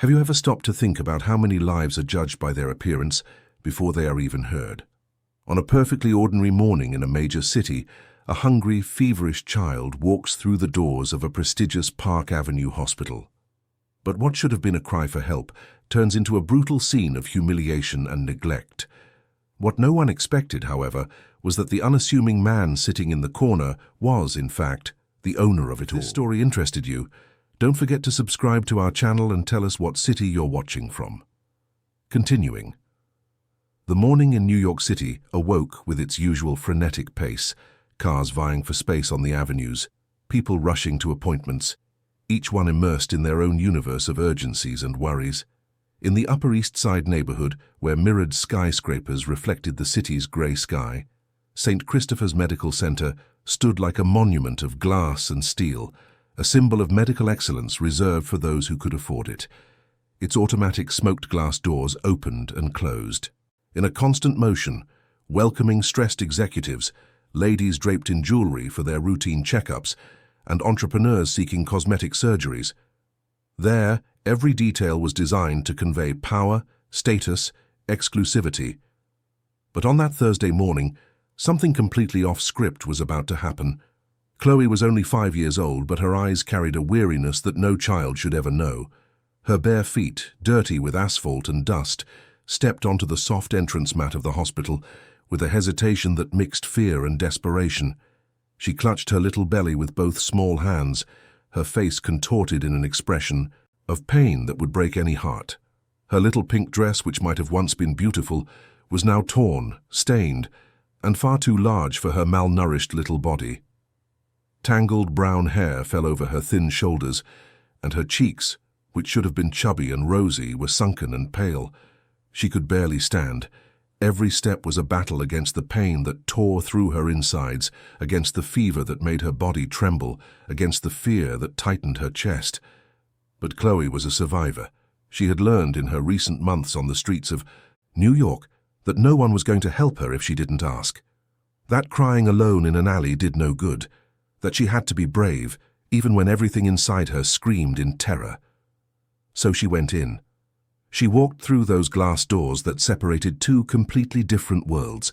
Have you ever stopped to think about how many lives are judged by their appearance before they are even heard? On a perfectly ordinary morning in a major city, a hungry, feverish child walks through the doors of a prestigious Park Avenue hospital. But what should have been a cry for help turns into a brutal scene of humiliation and neglect. What no one expected, however, was that the unassuming man sitting in the corner was, in fact, the owner of it all. If this story interested you, don't forget to subscribe to our channel and tell us what city you're watching from. Continuing. The morning in New York City awoke with its usual frenetic pace, cars vying for space on the avenues, people rushing to appointments, each one immersed in their own universe of urgencies and worries. In the Upper East Side neighborhood, where mirrored skyscrapers reflected the city's gray sky, St. Christopher's Medical Center stood like a monument of glass and steel, a symbol of medical excellence reserved for those who could afford it. Its automatic smoked glass doors opened and closed. In a constant motion, welcoming stressed executives, ladies draped in jewelry for their routine checkups, and entrepreneurs seeking cosmetic surgeries. There, every detail was designed to convey power, status, exclusivity. But on that Thursday morning, something completely off script was about to happen. Chloe was only 5 years old, but her eyes carried a weariness that no child should ever know. Her bare feet, dirty with asphalt and dust, stepped onto the soft entrance mat of the hospital with a hesitation that mixed fear and desperation. She clutched her little belly with both small hands, her face contorted in an expression of pain that would break any heart. Her little pink dress, which might have once been beautiful, was now torn, stained, and far too large for her malnourished little body. Tangled brown hair fell over her thin shoulders, and her cheeks, which should have been chubby and rosy, were sunken and pale. She could barely stand. Every step was a battle against the pain that tore through her insides, against the fever that made her body tremble, against the fear that tightened her chest. But Chloe was a survivor. She had learned in her recent months on the streets of New York that no one was going to help her if she didn't ask. That crying alone in an alley did no good. That she had to be brave, even when everything inside her screamed in terror. So she went in. She walked through those glass doors that separated two completely different worlds,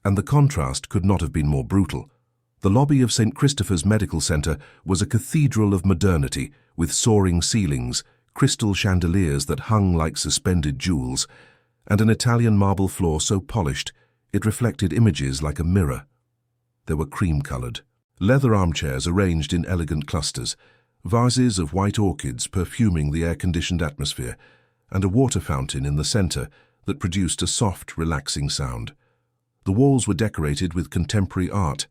and the contrast could not have been more brutal. The lobby of St. Christopher's Medical Center was a cathedral of modernity, with soaring ceilings, crystal chandeliers that hung like suspended jewels, and an Italian marble floor so polished it reflected images like a mirror. They were cream-colored. Leather armchairs arranged in elegant clusters, vases of white orchids perfuming the air-conditioned atmosphere, and a water fountain in the center that produced a soft, relaxing sound. The walls were decorated with contemporary art,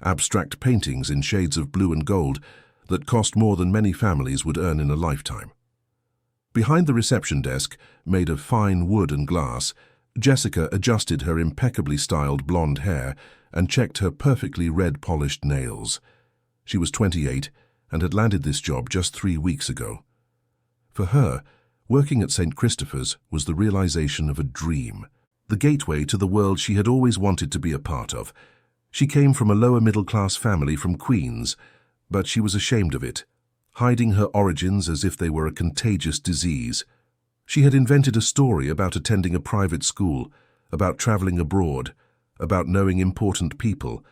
abstract paintings in shades of blue and gold that cost more than many families would earn in a lifetime. Behind the reception desk, made of fine wood and glass, Jessica adjusted her impeccably styled blonde hair and checked her perfectly red-polished nails. She was 28 and had landed this job just 3 weeks ago. For her, working at St. Christopher's was the realization of a dream, the gateway to the world she had always wanted to be a part of. She came from a lower-middle-class family from Queens, but she was ashamed of it, hiding her origins as if they were a contagious disease. She had invented a story about attending a private school, about traveling abroad, about knowing important people,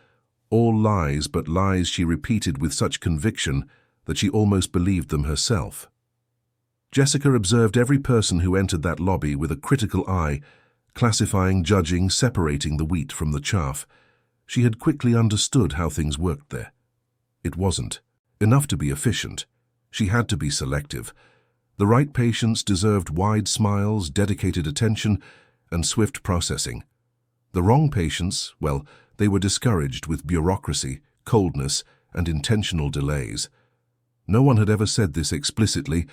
all lies, but lies she repeated with such conviction that she almost believed them herself. Jessica observed every person who entered that lobby with a critical eye, classifying, judging, separating the wheat from the chaff. She had quickly understood how things worked there. It wasn't enough to be efficient. She had to be selective. The right patients deserved wide smiles, dedicated attention, and swift processing. The wrong patients, well, they were discouraged with bureaucracy, coldness, and intentional delays. No one had ever said this explicitly,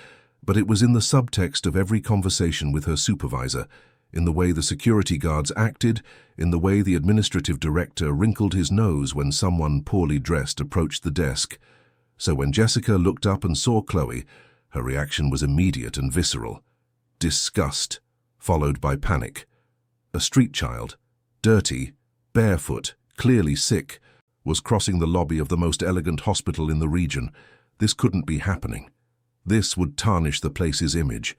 but it was in the subtext of every conversation with her supervisor, in the way the security guards acted, in the way the administrative director wrinkled his nose when someone poorly dressed approached the desk. So when Jessica looked up and saw Chloe, her reaction was immediate and visceral. Disgust, followed by panic. A street child, dirty, barefoot, clearly sick, was crossing the lobby of the most elegant hospital in the region. This couldn't be happening. This would tarnish the place's image.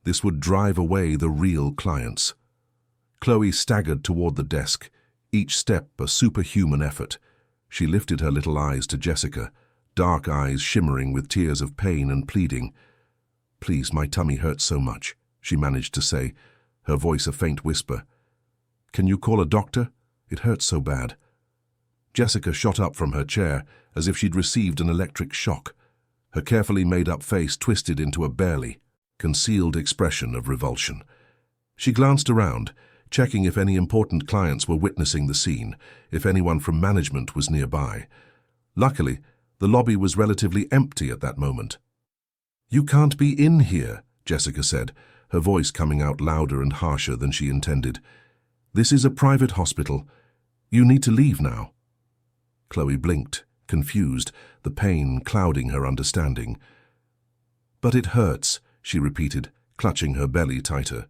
This would drive away the real clients. Chloe staggered toward the desk, each step a superhuman effort. She lifted her little eyes to Jessica, dark eyes shimmering with tears of pain and pleading. "Please, my tummy hurts so much," she managed to say, her voice a faint whisper. "Can you call a doctor? It hurts so bad." Jessica shot up from her chair as if she'd received an electric shock. Her carefully made-up face twisted into a barely concealed expression of revulsion. She glanced around, checking if any important clients were witnessing the scene, if anyone from management was nearby. Luckily, the lobby was relatively empty at that moment. "You can't be in here," Jessica said, her voice coming out louder and harsher than she intended. "This is a private hospital. You need to leave now." Chloe blinked, confused, the pain clouding her understanding. "But it hurts," she repeated, clutching her belly tighter.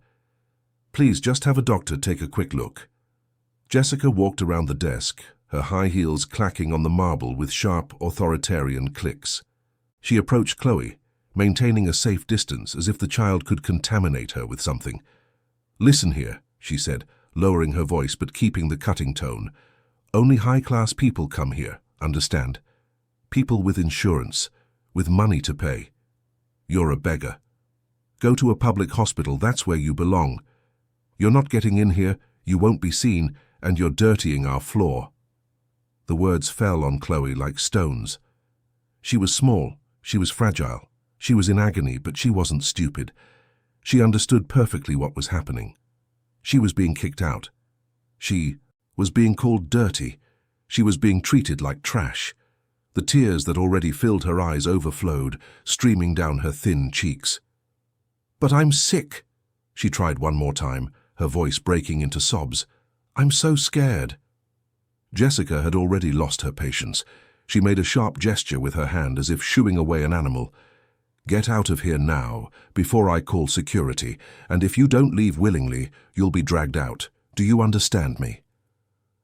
"Please just have a doctor take a quick look." Jessica walked around the desk, her high heels clacking on the marble with sharp, authoritarian clicks. She approached Chloe, maintaining a safe distance as if the child could contaminate her with something. "Listen here," she said, lowering her voice but keeping the cutting tone. "Only high-class people come here, understand? People with insurance, with money to pay. You're a beggar. Go to a public hospital, that's where you belong. You're not getting in here, you won't be seen, and you're dirtying our floor." The words fell on Chloe like stones. She was small, she was fragile, she was in agony, but she wasn't stupid. She understood perfectly what was happening. She was being kicked out. She was being called dirty. She was being treated like trash. The tears that already filled her eyes overflowed, streaming down her thin cheeks. "But I'm sick," she tried one more time, her voice breaking into sobs. "I'm so scared." Jessica had already lost her patience. She made a sharp gesture with her hand as if shooing away an animal. "Get out of here now, before I call security, and if you don't leave willingly, you'll be dragged out. Do you understand me?"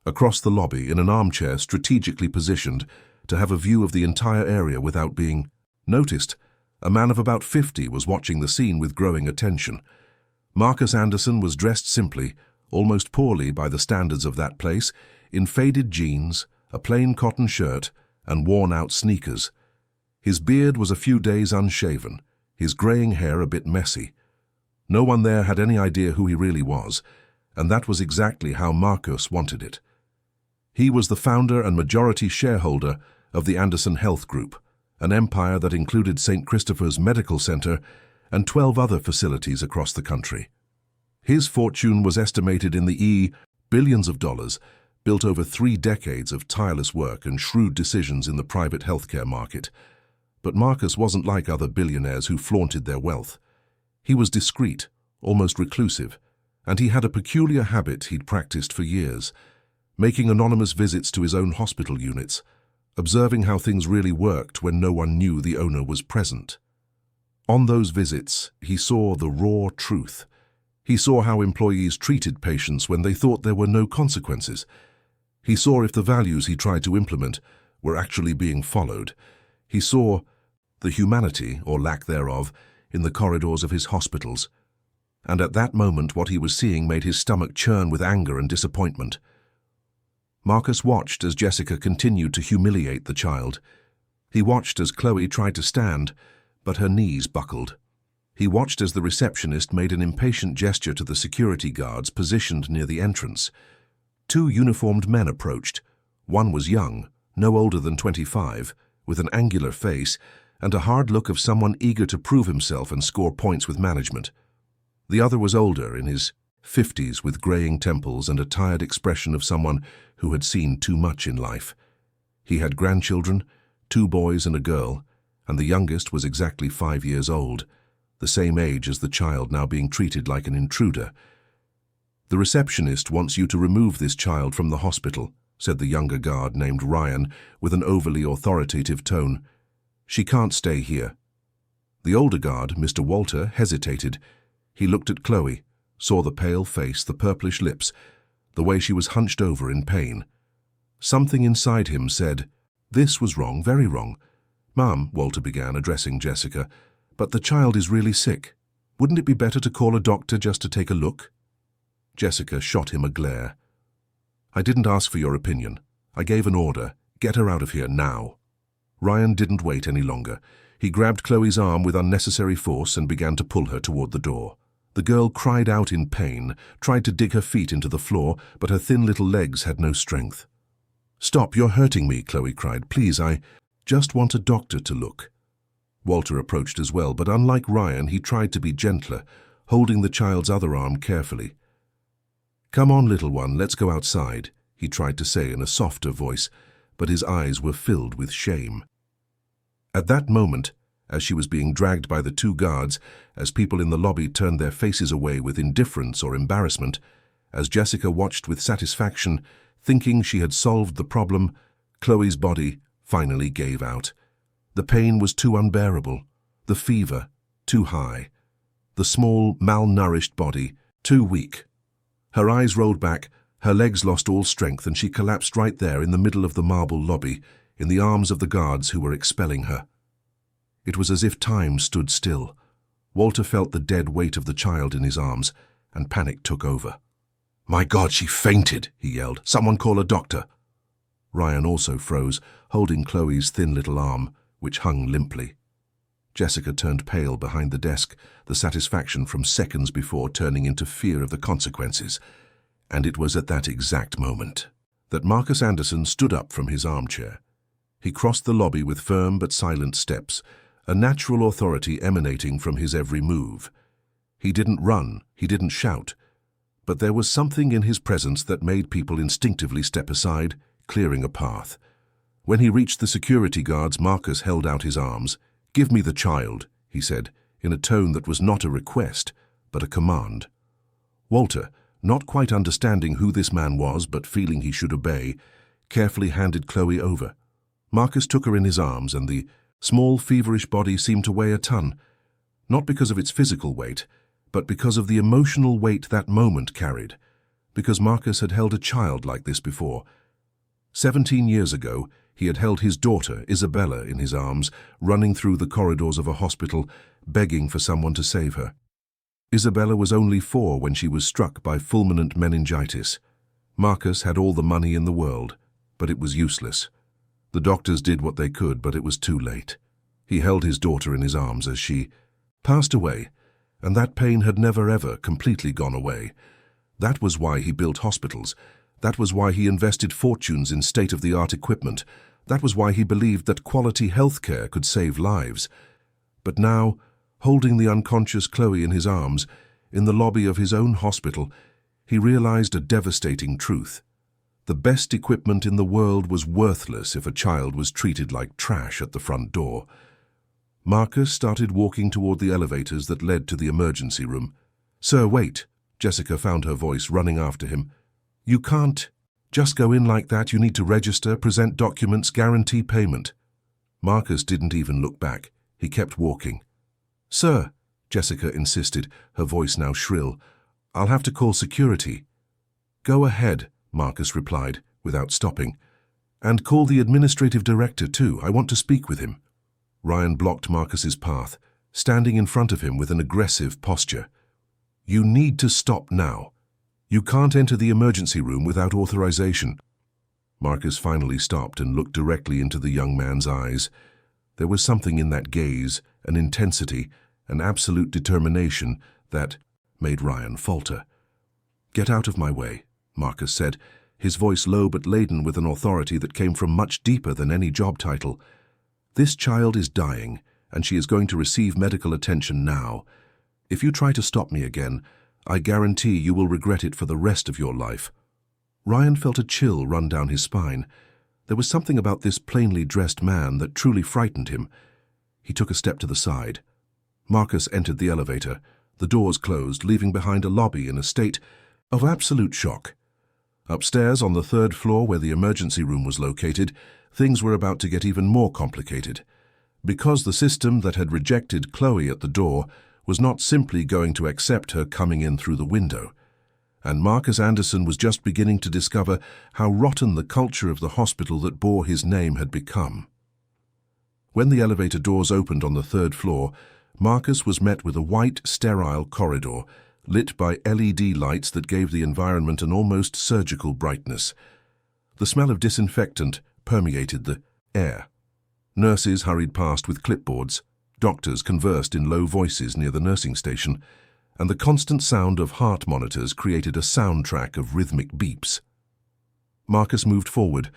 Across the lobby, in an armchair strategically positioned to have a view of the entire area without being noticed, a man of about 50 was watching the scene with growing attention. Marcus Anderson was dressed simply, almost poorly by the standards of that place, in faded jeans, a plain cotton shirt, and worn-out sneakers. His beard was a few days unshaven, his graying hair a bit messy. No one there had any idea who he really was, and that was exactly how Marcus wanted it. He was the founder and majority shareholder of the Anderson Health Group, an empire that included St. Christopher's Medical Center and 12 other facilities across the country. His fortune was estimated in the billions of dollars, built over 3 decades of tireless work and shrewd decisions in the private healthcare market. But Marcus wasn't like other billionaires who flaunted their wealth. He was discreet, almost reclusive, and he had a peculiar habit he'd practiced for years, making anonymous visits to his own hospital units, observing how things really worked when no one knew the owner was present. On those visits, he saw the raw truth. He saw how employees treated patients when they thought there were no consequences. He saw if the values he tried to implement were actually being followed. He saw the humanity, or lack thereof, in the corridors of his hospitals. And at that moment, what he was seeing made his stomach churn with anger and disappointment. Marcus watched as Jessica continued to humiliate the child. He watched as Chloe tried to stand, but her knees buckled. He watched as the receptionist made an impatient gesture to the security guards positioned near the entrance. 2 uniformed men approached. One was young, no older than 25, with an angular face and a hard look of someone eager to prove himself and score points with management. The other was older, in his 50s, with graying temples and a tired expression of someone who had seen too much in life. He had grandchildren, 2 boys and a girl, and the youngest was exactly 5 years old, the same age as the child now being treated like an intruder. "The receptionist wants you to remove this child from the hospital," said the younger guard named Ryan with an overly authoritative tone. "She can't stay here." The older guard, Mr. Walter, hesitated. He looked at Chloe, saw the pale face, the purplish lips, the way she was hunched over in pain. Something inside him said, "This was wrong, very wrong." "Ma'am," Walter began, addressing Jessica, "but the child is really sick." Wouldn't it be better to call a doctor just to take a look? Jessica shot him a glare. I didn't ask for your opinion. I gave an order. Get her out of here now. Ryan didn't wait any longer. He grabbed Chloe's arm with unnecessary force and began to pull her toward the door. The girl cried out in pain, tried to dig her feet into the floor, but her thin little legs had no strength. Stop, you're hurting me, Chloe cried. Please, I just want a doctor to look. Walter approached as well, but unlike Ryan, he tried to be gentler, holding the child's other arm carefully. Come on, little one, let's go outside, he tried to say in a softer voice, but his eyes were filled with shame. At that moment, as she was being dragged by the two guards, as people in the lobby turned their faces away with indifference or embarrassment, as Jessica watched with satisfaction, thinking she had solved the problem, Chloe's body finally gave out. The pain was too unbearable, the fever too high, the small, malnourished body too weak. Her eyes rolled back, her legs lost all strength, and she collapsed right there in the middle of the marble lobby, in the arms of the guards who were expelling her. It was as if time stood still. Walter felt the dead weight of the child in his arms, and panic took over. My God, she fainted, he yelled. Someone call a doctor. Ryan also froze, holding Chloe's thin little arm, which hung limply. Jessica turned pale behind the desk, the satisfaction from seconds before turning into fear of the consequences. And it was at that exact moment that Marcus Anderson stood up from his armchair. He crossed the lobby with firm but silent steps, a natural authority emanating from his every move. He didn't run, he didn't shout, but there was something in his presence that made people instinctively step aside, clearing a path. When he reached the security guards, Marcus held out his arms. Give me the child, he said, in a tone that was not a request, but a command. Walter, not quite understanding who this man was but feeling he should obey, carefully handed Chloe over. Marcus took her in his arms, and the small, feverish body seemed to weigh a ton, not because of its physical weight, but because of the emotional weight that moment carried, because Marcus had held a child like this before. 17 years ago, he had held his daughter, Isabella, in his arms, running through the corridors of a hospital, begging for someone to save her. Isabella was only 4 when she was struck by fulminant meningitis. Marcus had all the money in the world, but it was useless. The doctors did what they could, but it was too late. He held his daughter in his arms as she passed away, and that pain had never ever completely gone away. That was why he built hospitals. That was why he invested fortunes in state-of-the-art equipment. That was why he believed that quality healthcare could save lives. But now, holding the unconscious Chloe in his arms, in the lobby of his own hospital, he realized a devastating truth. The best equipment in the world was worthless if a child was treated like trash at the front door. Marcus started walking toward the elevators that led to the emergency room. Sir, wait. Jessica found her voice running after him. You can't just go in like that. You need to register, present documents, guarantee payment. Marcus didn't even look back. He kept walking. Sir, Jessica insisted, her voice now shrill, I'll have to call security. Go ahead, Marcus replied, without stopping. And call the administrative director too. I want to speak with him. Ryan blocked Marcus's path, standing in front of him with an aggressive posture. You need to stop now. You can't enter the emergency room without authorization. Marcus finally stopped and looked directly into the young man's eyes. There was something in that gaze, an intensity, an absolute determination that made Ryan falter. Get out of my way, Marcus said, his voice low but laden with an authority that came from much deeper than any job title. This child is dying, and she is going to receive medical attention now. If you try to stop me again, I guarantee you will regret it for the rest of your life. Ryan felt a chill run down his spine. There was something about this plainly dressed man that truly frightened him. He took a step to the side. Marcus entered the elevator. The doors closed, leaving behind a lobby in a state of absolute shock. Upstairs, on the 3rd floor where the emergency room was located, things were about to get even more complicated. Because the system that had rejected Chloe at the door was not simply going to accept her coming in through the window. And Marcus Anderson was just beginning to discover how rotten the culture of the hospital that bore his name had become. When the elevator doors opened on the 3rd floor, Marcus was met with a white, sterile corridor, lit by LED lights that gave the environment an almost surgical brightness. The smell of disinfectant permeated the air. Nurses hurried past with clipboards, doctors conversed in low voices near the nursing station, and the constant sound of heart monitors created a soundtrack of rhythmic beeps. Marcus moved forward,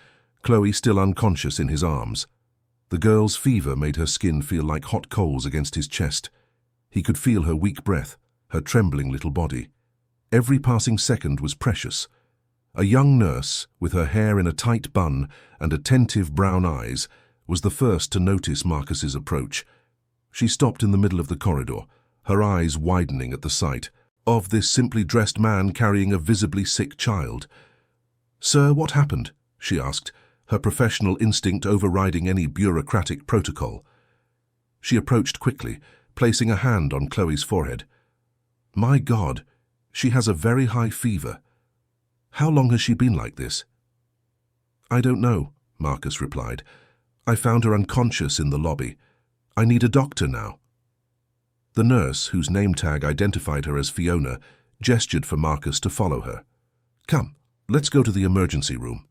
Chloe still unconscious in his arms. The girl's fever made her skin feel like hot coals against his chest. He could feel her weak breath, her trembling little body. Every passing second was precious. A young nurse, with her hair in a tight bun and attentive brown eyes, was the first to notice Marcus's approach. She stopped in the middle of the corridor, her eyes widening at the sight of this simply dressed man carrying a visibly sick child. "Sir, what happened?" she asked, her professional instinct overriding any bureaucratic protocol. She approached quickly, placing a hand on Chloe's forehead. "My God, she has a very high fever. How long has she been like this?" "I don't know," Marcus replied. "I found her unconscious in the lobby. I need a doctor now." The nurse, whose name tag identified her as Fiona, gestured for Marcus to follow her. "Come, let's go to the emergency room."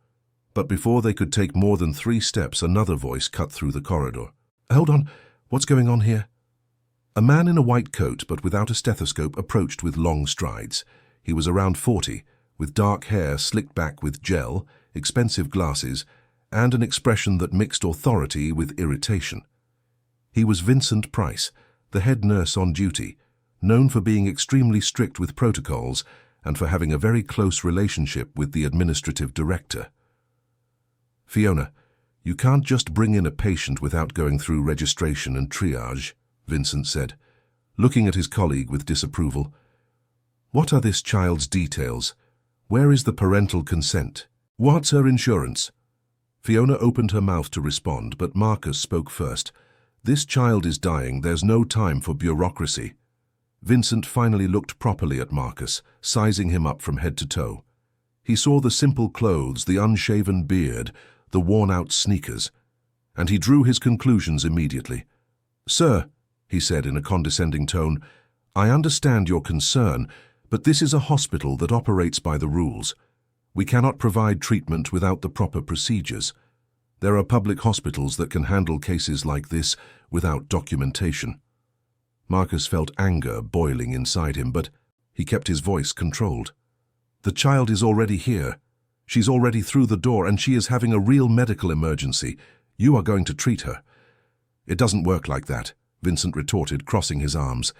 But before they could take more than 3 steps, another voice cut through the corridor. "Hold on, what's going on here?" A man in a white coat but without a stethoscope approached with long strides. He was around 40, with dark hair slicked back with gel, expensive glasses, and an expression that mixed authority with irritation. He was Vincent Price, the head nurse on duty, known for being extremely strict with protocols and for having a very close relationship with the administrative director. "Fiona, you can't just bring in a patient without going through registration and triage," Vincent said, looking at his colleague with disapproval. "What are this child's details? Where is the parental consent? What's her insurance?" Fiona opened her mouth to respond, but Marcus spoke first. "This child is dying. There's no time for bureaucracy." Vincent finally looked properly at Marcus, sizing him up from head to toe. He saw the simple clothes, the unshaven beard, the worn-out sneakers, and he drew his conclusions immediately. "Sir," he said in a condescending tone, "I understand your concern, but this is a hospital that operates by the rules. We cannot provide treatment without the proper procedures. There are public hospitals that can handle cases like this without documentation." Marcus felt anger boiling inside him, but he kept his voice controlled. "The child is already here. She's already through the door and she is having a real medical emergency. You are going to treat her." "It doesn't work like that," Vincent retorted, crossing his arms.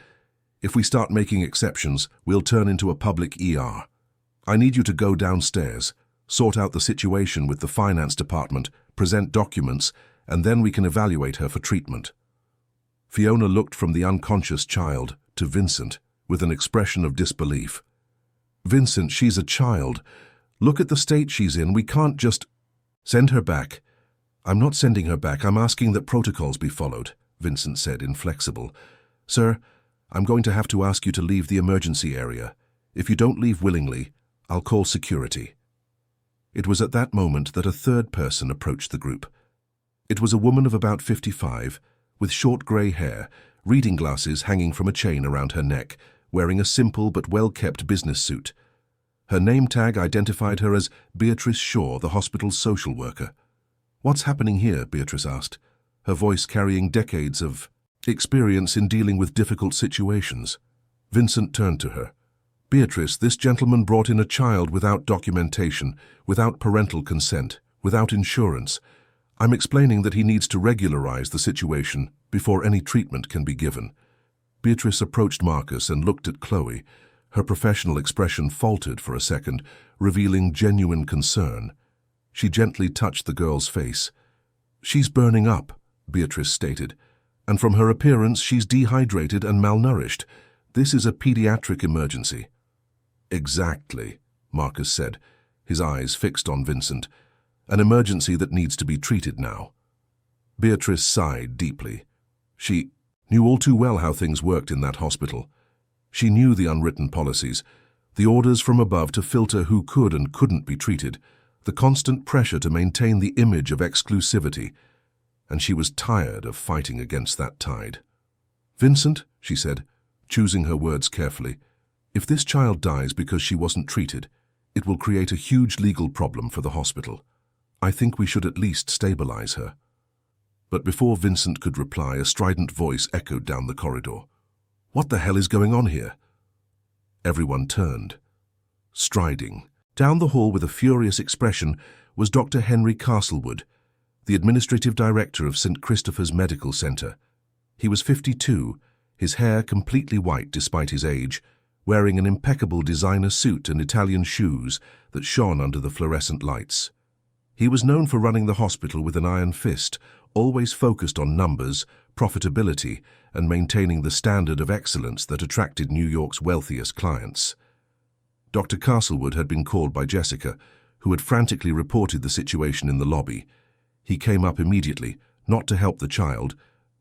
"If we start making exceptions, we'll turn into a public ER. I need you to go downstairs, sort out the situation with the finance department, present documents, and then we can evaluate her for treatment." Fiona looked from the unconscious child to Vincent with an expression of disbelief. "Vincent, she's a child. Look at the state she's in. We can't just—" "Send her back." "I'm not sending her back. I'm asking that protocols be followed," Vincent said, inflexible. "Sir, I'm going to have to ask you to leave the emergency area. If you don't leave willingly, I'll call security." It was at that moment that a third person approached the group. It was a woman of about 55, with short grey hair, reading glasses hanging from a chain around her neck, wearing a simple but well-kept business suit. Her name tag identified her as Beatrice Shaw, the hospital's social worker. "What's happening here?" Beatrice asked, her voice carrying decades of experience in dealing with difficult situations. Vincent turned to her. "Beatrice, this gentleman brought in a child without documentation, without parental consent, without insurance. I'm explaining that he needs to regularize the situation before any treatment can be given." Beatrice approached Marcus and looked at Chloe. Her professional expression faltered for a second, revealing genuine concern. She gently touched the girl's face. "She's burning up," Beatrice stated, "and from her appearance she's dehydrated and malnourished. This is a pediatric emergency." "Exactly," Marcus said, his eyes fixed on Vincent. "An emergency that needs to be treated now." Beatrice sighed deeply. She knew all too well how things worked in that hospital. She knew the unwritten policies, the orders from above to filter who could and couldn't be treated, the constant pressure to maintain the image of exclusivity, and she was tired of fighting against that tide. "Vincent," she said, choosing her words carefully. If this child dies because she wasn't treated, it will create a huge legal problem for the hospital. I think we should at least stabilize her. But before Vincent could reply, a strident voice echoed down the corridor. What the hell is going on here? Everyone turned. Striding down the hall with a furious expression was Dr. Henry Castlewood, the administrative director of St. Christopher's Medical Center. He was 52, his hair completely white despite his age, wearing an impeccable designer suit and Italian shoes that shone under the fluorescent lights. He was known for running the hospital with an iron fist, always focused on numbers, profitability, and maintaining the standard of excellence that attracted New York's wealthiest clients. Dr. Castlewood had been called by Jessica, who had frantically reported the situation in the lobby. He came up immediately, not to help the child,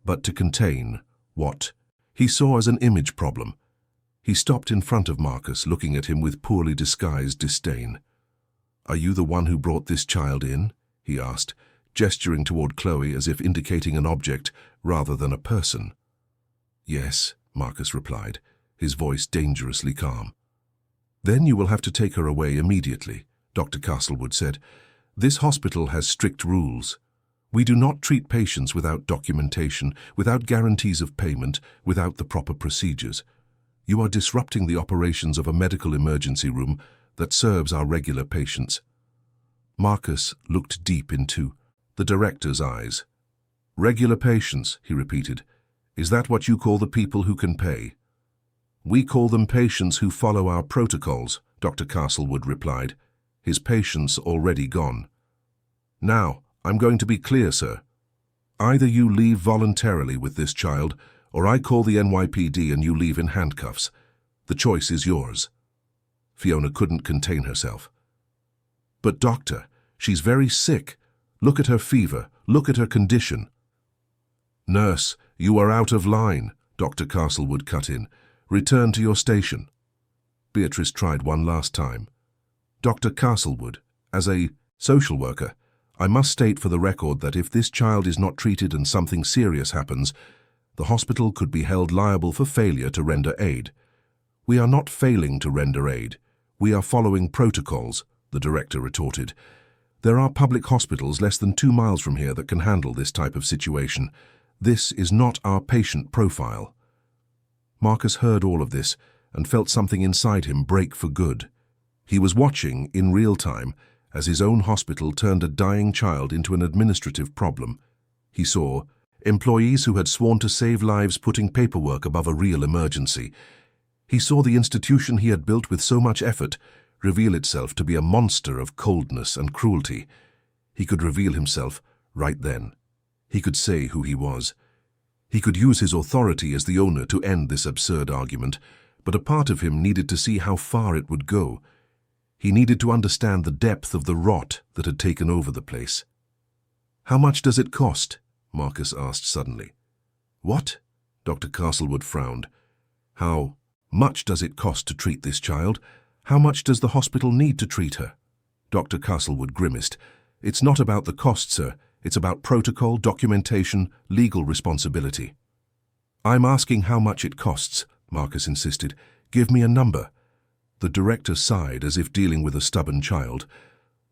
but to contain what he saw as an image problem. He stopped in front of Marcus, looking at him with poorly disguised disdain. "Are you the one who brought this child in?" he asked, gesturing toward Chloe as if indicating an object rather than a person. "Yes," Marcus replied, his voice dangerously calm. "Then you will have to take her away immediately," Dr. Castlewood said. "This hospital has strict rules. We do not treat patients without documentation, without guarantees of payment, without the proper procedures. You are disrupting the operations of a medical emergency room that serves our regular patients." Marcus looked deep into the director's eyes. "Regular patients," he repeated. "Is that what you call the people who can pay?" "We call them patients who follow our protocols," Dr. Castlewood replied, his patience already gone. "Now, I'm going to be clear, sir. Either you leave voluntarily with this child, or I call the NYPD and you leave in handcuffs. The choice is yours." Fiona couldn't contain herself. "But doctor, she's very sick. Look at her fever. Look at her condition." "Nurse, you are out of line," Dr. Castlewood cut in. "Return to your station." Beatrice tried one last time. "Dr. Castlewood, as a social worker, I must state for the record that if this child is not treated and something serious happens, the hospital could be held liable for failure to render aid." "We are not failing to render aid. We are following protocols," the director retorted. "There are public hospitals less than 2 miles from here that can handle this type of situation. This is not our patient profile." Marcus heard all of this and felt something inside him break for good. He was watching, in real time, as his own hospital turned a dying child into an administrative problem. He saw employees who had sworn to save lives putting paperwork above a real emergency. He saw the institution he had built with so much effort reveal itself to be a monster of coldness and cruelty. He could reveal himself right then. He could say who he was. He could use his authority as the owner to end this absurd argument, but a part of him needed to see how far it would go. He needed to understand the depth of the rot that had taken over the place. "How much does it cost?" Marcus asked suddenly. "What?" Dr. Castlewood frowned. "How much does it cost to treat this child? How much does the hospital need to treat her?" Dr. Castlewood grimaced. "It's not about the cost, sir. It's about protocol, documentation, legal responsibility." "I'm asking how much it costs," Marcus insisted. "Give me a number." The director sighed as if dealing with a stubborn child.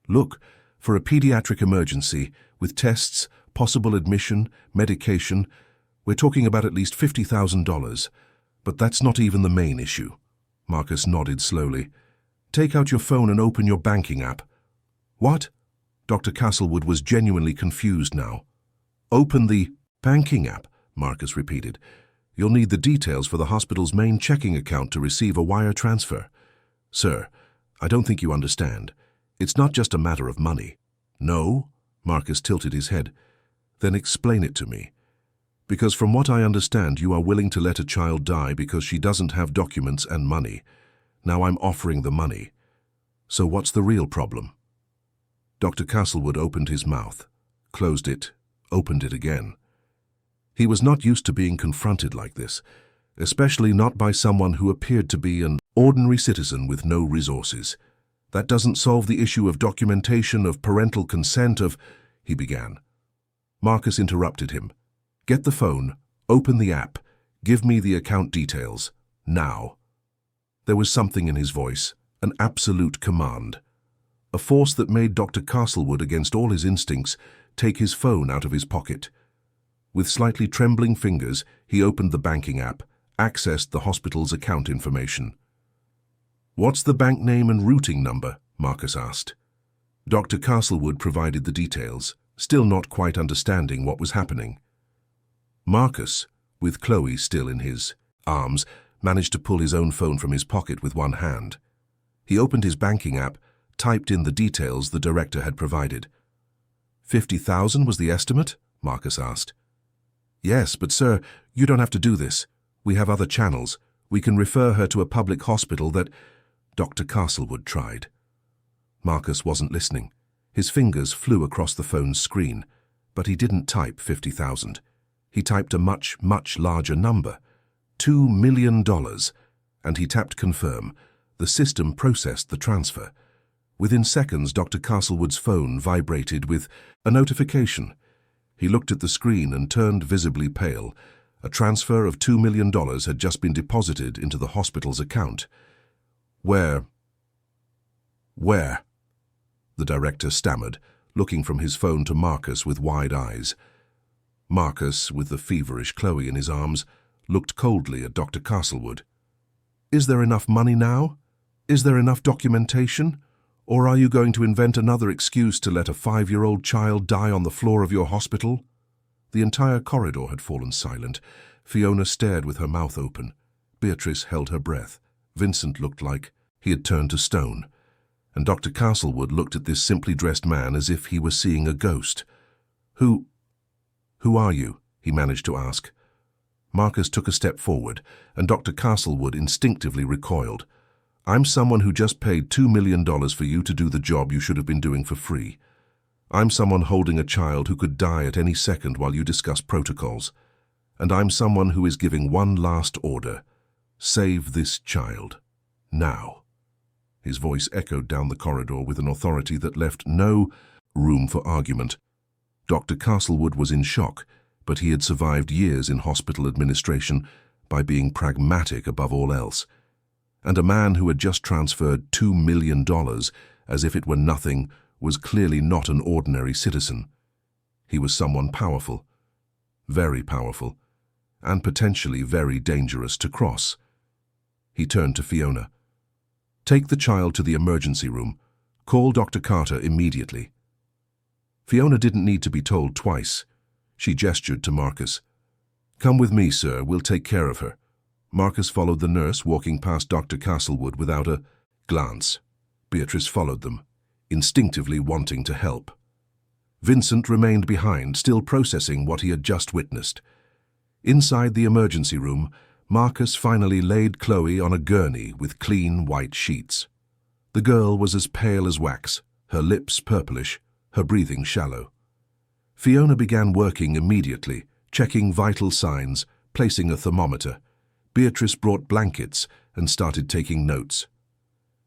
"Look, for a pediatric emergency, with tests, possible admission, medication, we're talking about at least $50,000. But that's not even the main issue." Marcus nodded slowly. "Take out your phone and open your banking app." "What?" Dr. Castlewood was genuinely confused now. "Open the banking app," Marcus repeated. "You'll need the details for the hospital's main checking account to receive a wire transfer." "Sir, I don't think you understand. It's not just a matter of money." "No?" Marcus tilted his head. "Then explain it to me. Because from what I understand, you are willing to let a child die because she doesn't have documents and money. Now I'm offering the money. So what's the real problem?" Dr. Castlewood opened his mouth, closed it, opened it again. He was not used to being confronted like this, especially not by someone who appeared to be an ordinary citizen with no resources. "That doesn't solve the issue of documentation, of parental consent, of—" he began. Marcus interrupted him. "Get the phone, open the app, Give me the account details, now." There was something in his voice, an absolute command. A force that made Dr. Castlewood, against all his instincts, take his phone out of his pocket. With slightly trembling fingers, he opened the banking app, accessed the hospital's account information. "What's the bank name and routing number?" Marcus asked. Dr. Castlewood provided the details, still not quite understanding what was happening. Marcus, with Chloe still in his arms, managed to pull his own phone from his pocket with one hand. He opened his banking app, typed in the details the director had provided. 50,000 was the estimate? Marcus asked. Yes, but sir, you don't have to do this. We have other channels. We can refer her to a public hospital that Dr. Castlewood tried. Marcus wasn't listening. His fingers flew across the phone's screen, but he didn't type 50,000. He typed a much, much larger number, $2 million, and he tapped confirm. The system processed the transfer. Within seconds, Dr. Castlewood's phone vibrated with a notification. He looked at the screen and turned visibly pale. A transfer of $2 million had just been deposited into the hospital's account. Where? The director stammered, looking from his phone to Marcus with wide eyes. Marcus, with the feverish Chloe in his arms, looked coldly at Dr. Castlewood. Is there enough money now? Is there enough documentation? Or are you going to invent another excuse to let a 5-year-old child die on the floor of your hospital? The entire corridor had fallen silent. Fiona stared with her mouth open. Beatrice held her breath. Vincent looked like he had turned to stone. And Dr. Castlewood looked at this simply dressed man as if he were seeing a ghost. Who are you? He managed to ask. Marcus took a step forward, and Dr. Castlewood instinctively recoiled. I'm someone who just paid $2 million for you to do the job you should have been doing for free. I'm someone holding a child who could die at any second while you discuss protocols. And I'm someone who is giving one last order. Save this child. Now. His voice echoed down the corridor with an authority that left no room for argument. Dr. Castlewood was in shock, but he had survived years in hospital administration by being pragmatic above all else. And a man who had just transferred $2 million, as if it were nothing, was clearly not an ordinary citizen. He was someone powerful, very powerful, and potentially very dangerous to cross. He turned to Fiona. Take the child to the emergency room. Call Dr. Carter immediately. Fiona didn't need to be told twice. She gestured to Marcus. Come with me, sir. We'll take care of her. Marcus followed the nurse, walking past Dr. Castlewood without a glance. Beatrice followed them, instinctively wanting to help. Vincent remained behind, still processing what he had just witnessed. Inside the emergency room, Marcus finally laid Chloe on a gurney with clean white sheets. The girl was as pale as wax, her lips purplish, her breathing shallow. Fiona began working immediately, checking vital signs, placing a thermometer. Beatrice brought blankets and started taking notes.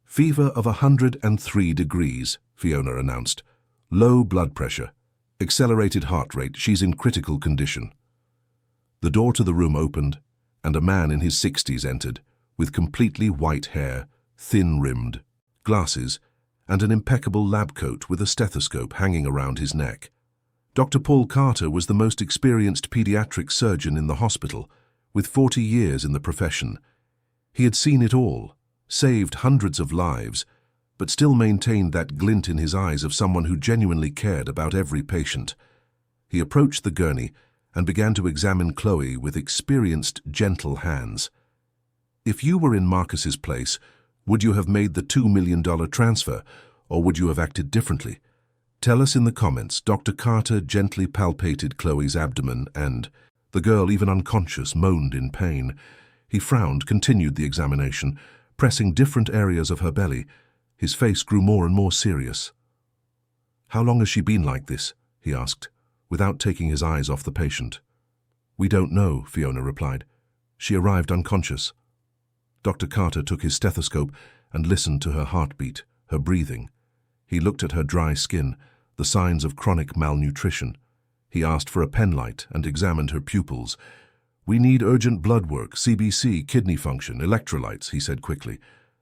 Fever of 103 degrees, Fiona announced. Low blood pressure. Accelerated heart rate. She's in critical condition. The door to the room opened, and a man in his 60s entered, with completely white hair, thin-rimmed, glasses, and an impeccable lab coat with a stethoscope hanging around his neck. Dr. Paul Carter was the most experienced pediatric surgeon in the hospital, with 40 years in the profession. He had seen it all, saved hundreds of lives, but still maintained that glint in his eyes of someone who genuinely cared about every patient. He approached the gurney and began to examine Chloe with experienced, gentle hands. If you were in Marcus's place, would you have made the $2 million transfer, or would you have acted differently? Tell us in the comments. Dr. Carter gently palpated Chloe's abdomen and the girl, even unconscious, moaned in pain. He frowned, continued the examination, pressing different areas of her belly. His face grew more and more serious. How long has she been like this? He asked, without taking his eyes off the patient. We don't know, Fiona replied. She arrived unconscious. Dr. Carter took his stethoscope and listened to her heartbeat, her breathing. He looked at her dry skin, the signs of chronic malnutrition. He asked for a penlight and examined her pupils. "We need urgent blood work, CBC, kidney function, electrolytes," he said quickly.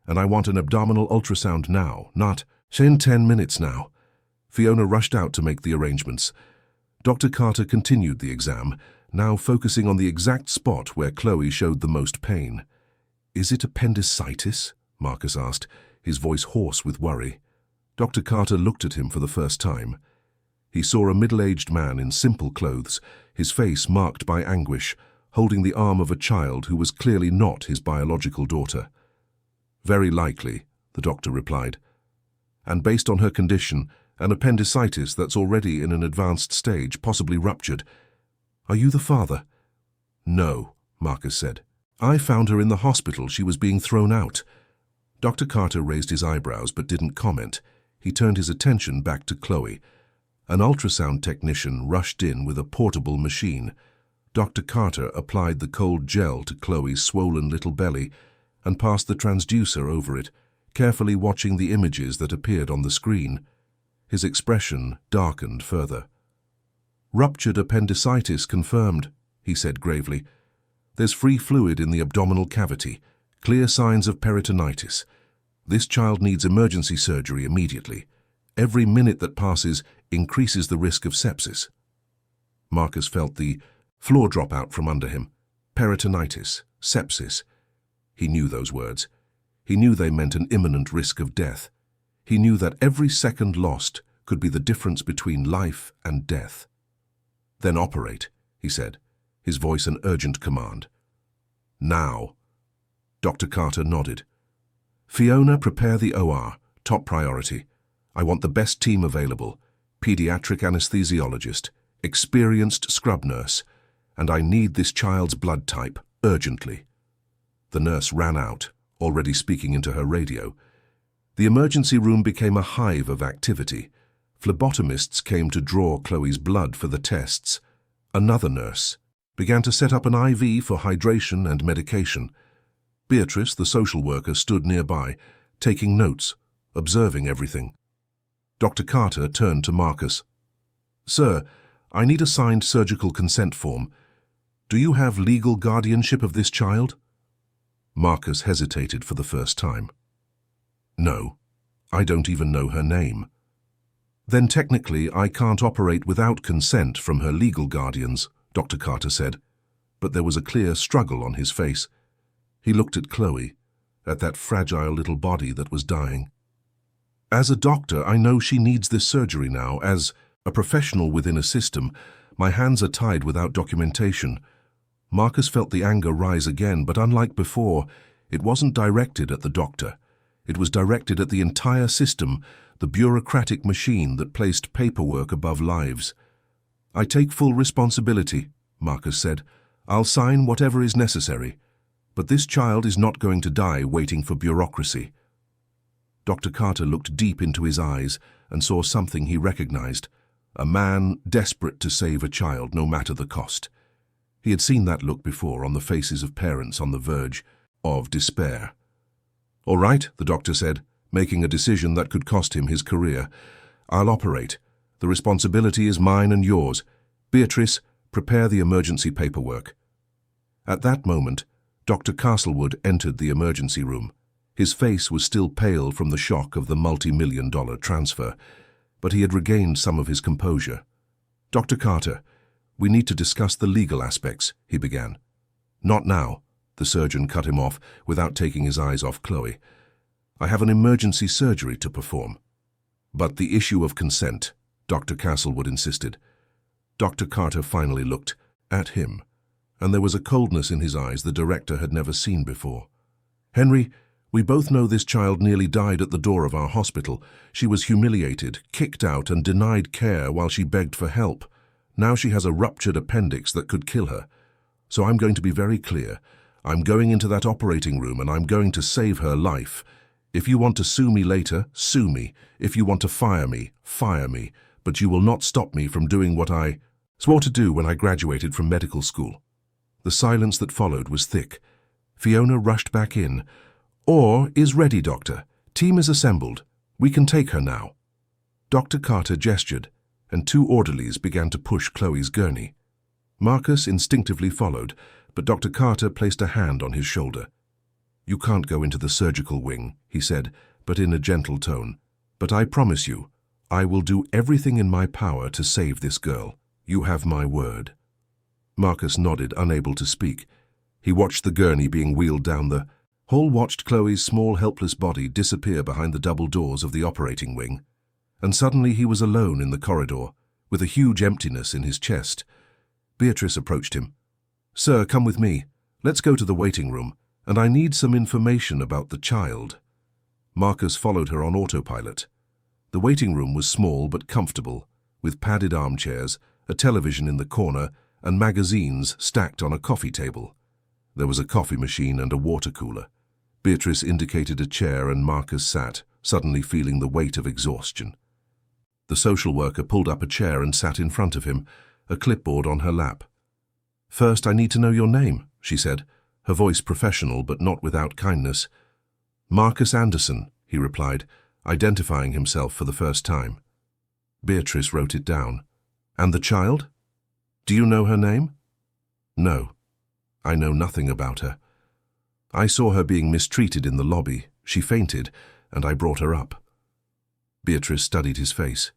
"And I want an abdominal ultrasound now, not in 10 minutes now." Fiona rushed out to make the arrangements. Dr. Carter continued the exam, now focusing on the exact spot where Chloe showed the most pain. "Is it appendicitis?" Marcus asked, his voice hoarse with worry. Dr. Carter looked at him for the first time. He saw a middle-aged man in simple clothes, his face marked by anguish, holding the arm of a child who was clearly not his biological daughter. "Very likely," the doctor replied. "And based on her condition, an appendicitis that's already in an advanced stage, possibly ruptured. Are you the father?" "No," Marcus said. "I found her in the hospital. She was being thrown out." Dr. Carter raised his eyebrows but didn't comment. He turned his attention back to Chloe. An ultrasound technician rushed in with a portable machine. Dr. Carter applied the cold gel to Chloe's swollen little belly and passed the transducer over it, carefully watching the images that appeared on the screen. His expression darkened further. "Ruptured appendicitis confirmed," he said gravely. "There's free fluid in the abdominal cavity, clear signs of peritonitis. This child needs emergency surgery immediately. Every minute that passes increases the risk of sepsis." Marcus felt the floor drop out from under him. Peritonitis, sepsis. He knew those words. He knew they meant an imminent risk of death. He knew that every second lost could be the difference between life and death. "Then operate," he said, his voice an urgent command. "Now." Dr. Carter nodded. "Fiona, prepare the OR. Top priority. I want the best team available. Pediatric anesthesiologist, experienced scrub nurse, and I need this child's blood type, urgently." The nurse ran out, already speaking into her radio. The emergency room became a hive of activity. Phlebotomists came to draw Chloe's blood for the tests. Another nurse began to set up an IV for hydration and medication. Beatrice, the social worker, stood nearby, taking notes, observing everything. Dr. Carter turned to Marcus. "Sir, I need a signed surgical consent form. Do you have legal guardianship of this child?" Marcus hesitated for the first time. "No, I don't even know her name." "Then technically I can't operate without consent from her legal guardians," Dr. Carter said, but there was a clear struggle on his face. He looked at Chloe, at that fragile little body that was dying. "As a doctor, I know she needs this surgery now. As a professional within a system, my hands are tied without documentation." Marcus felt the anger rise again, but unlike before, it wasn't directed at the doctor. It was directed at the entire system, the bureaucratic machine that placed paperwork above lives. "I take full responsibility," Marcus said. "I'll sign whatever is necessary. But this child is not going to die waiting for bureaucracy." Dr. Carter looked deep into his eyes and saw something he recognized, a man desperate to save a child no matter the cost. He had seen that look before on the faces of parents on the verge of despair. "All right," the doctor said, making a decision that could cost him his career. "I'll operate. The responsibility is mine and yours. Beatrice, prepare the emergency paperwork." At that moment, Dr. Castlewood entered the emergency room. His face was still pale from the shock of the multi-million-dollar transfer, but he had regained some of his composure. "Dr. Carter, we need to discuss the legal aspects," he began. "Not now," the surgeon cut him off without taking his eyes off Chloe. "I have an emergency surgery to perform." "But the issue of consent," Dr. Castlewood insisted. Dr. Carter finally looked at him, and there was a coldness in his eyes the director had never seen before. "Henry, we both know this child nearly died at the door of our hospital. She was humiliated, kicked out, and denied care while she begged for help. Now she has a ruptured appendix that could kill her. So I'm going to be very clear. I'm going into that operating room and I'm going to save her life. If you want to sue me later, sue me. If you want to fire me, fire me. But you will not stop me from doing what I swore to do when I graduated from medical school." The silence that followed was thick. Fiona rushed back in. "OR is ready, doctor. Team is assembled. We can take her now." Dr. Carter gestured, and two orderlies began to push Chloe's gurney. Marcus instinctively followed, but Dr. Carter placed a hand on his shoulder. "You can't go into the surgical wing," he said, but in a gentle tone. "But I promise you, I will do everything in my power to save this girl. You have my word." Marcus nodded, unable to speak. He watched the gurney being wheeled down the hall, watched Chloe's small, helpless body disappear behind the double doors of the operating wing. And suddenly he was alone in the corridor, with a huge emptiness in his chest. Beatrice approached him. "Sir, come with me. Let's go to the waiting room, and I need some information about the child." Marcus followed her on autopilot. The waiting room was small but comfortable, with padded armchairs, a television in the corner, and magazines stacked on a coffee table. There was a coffee machine and a water cooler. Beatrice indicated a chair and Marcus sat, suddenly feeling the weight of exhaustion. The social worker pulled up a chair and sat in front of him, a clipboard on her lap. "First, I need to know your name," she said, her voice professional but not without kindness. "Marcus Anderson," he replied, identifying himself for the first time. Beatrice wrote it down. "And the child? Do you know her name?" "No. I know nothing about her. I saw her being mistreated in the lobby. She fainted, and I brought her up." Beatrice studied his face.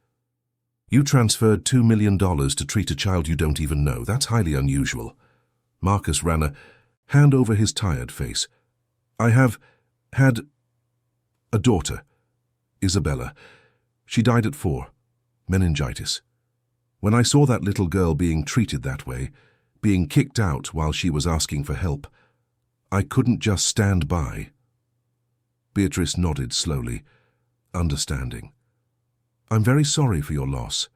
"You transferred $2 million to treat a child you don't even know. That's highly unusual." Marcus ran a hand over his tired face. "I have had a daughter, Isabella. She died at 4, meningitis. When I saw that little girl being treated that way, being kicked out while she was asking for help, I couldn't just stand by." Beatrice nodded slowly, understanding. "I'm very sorry for your loss,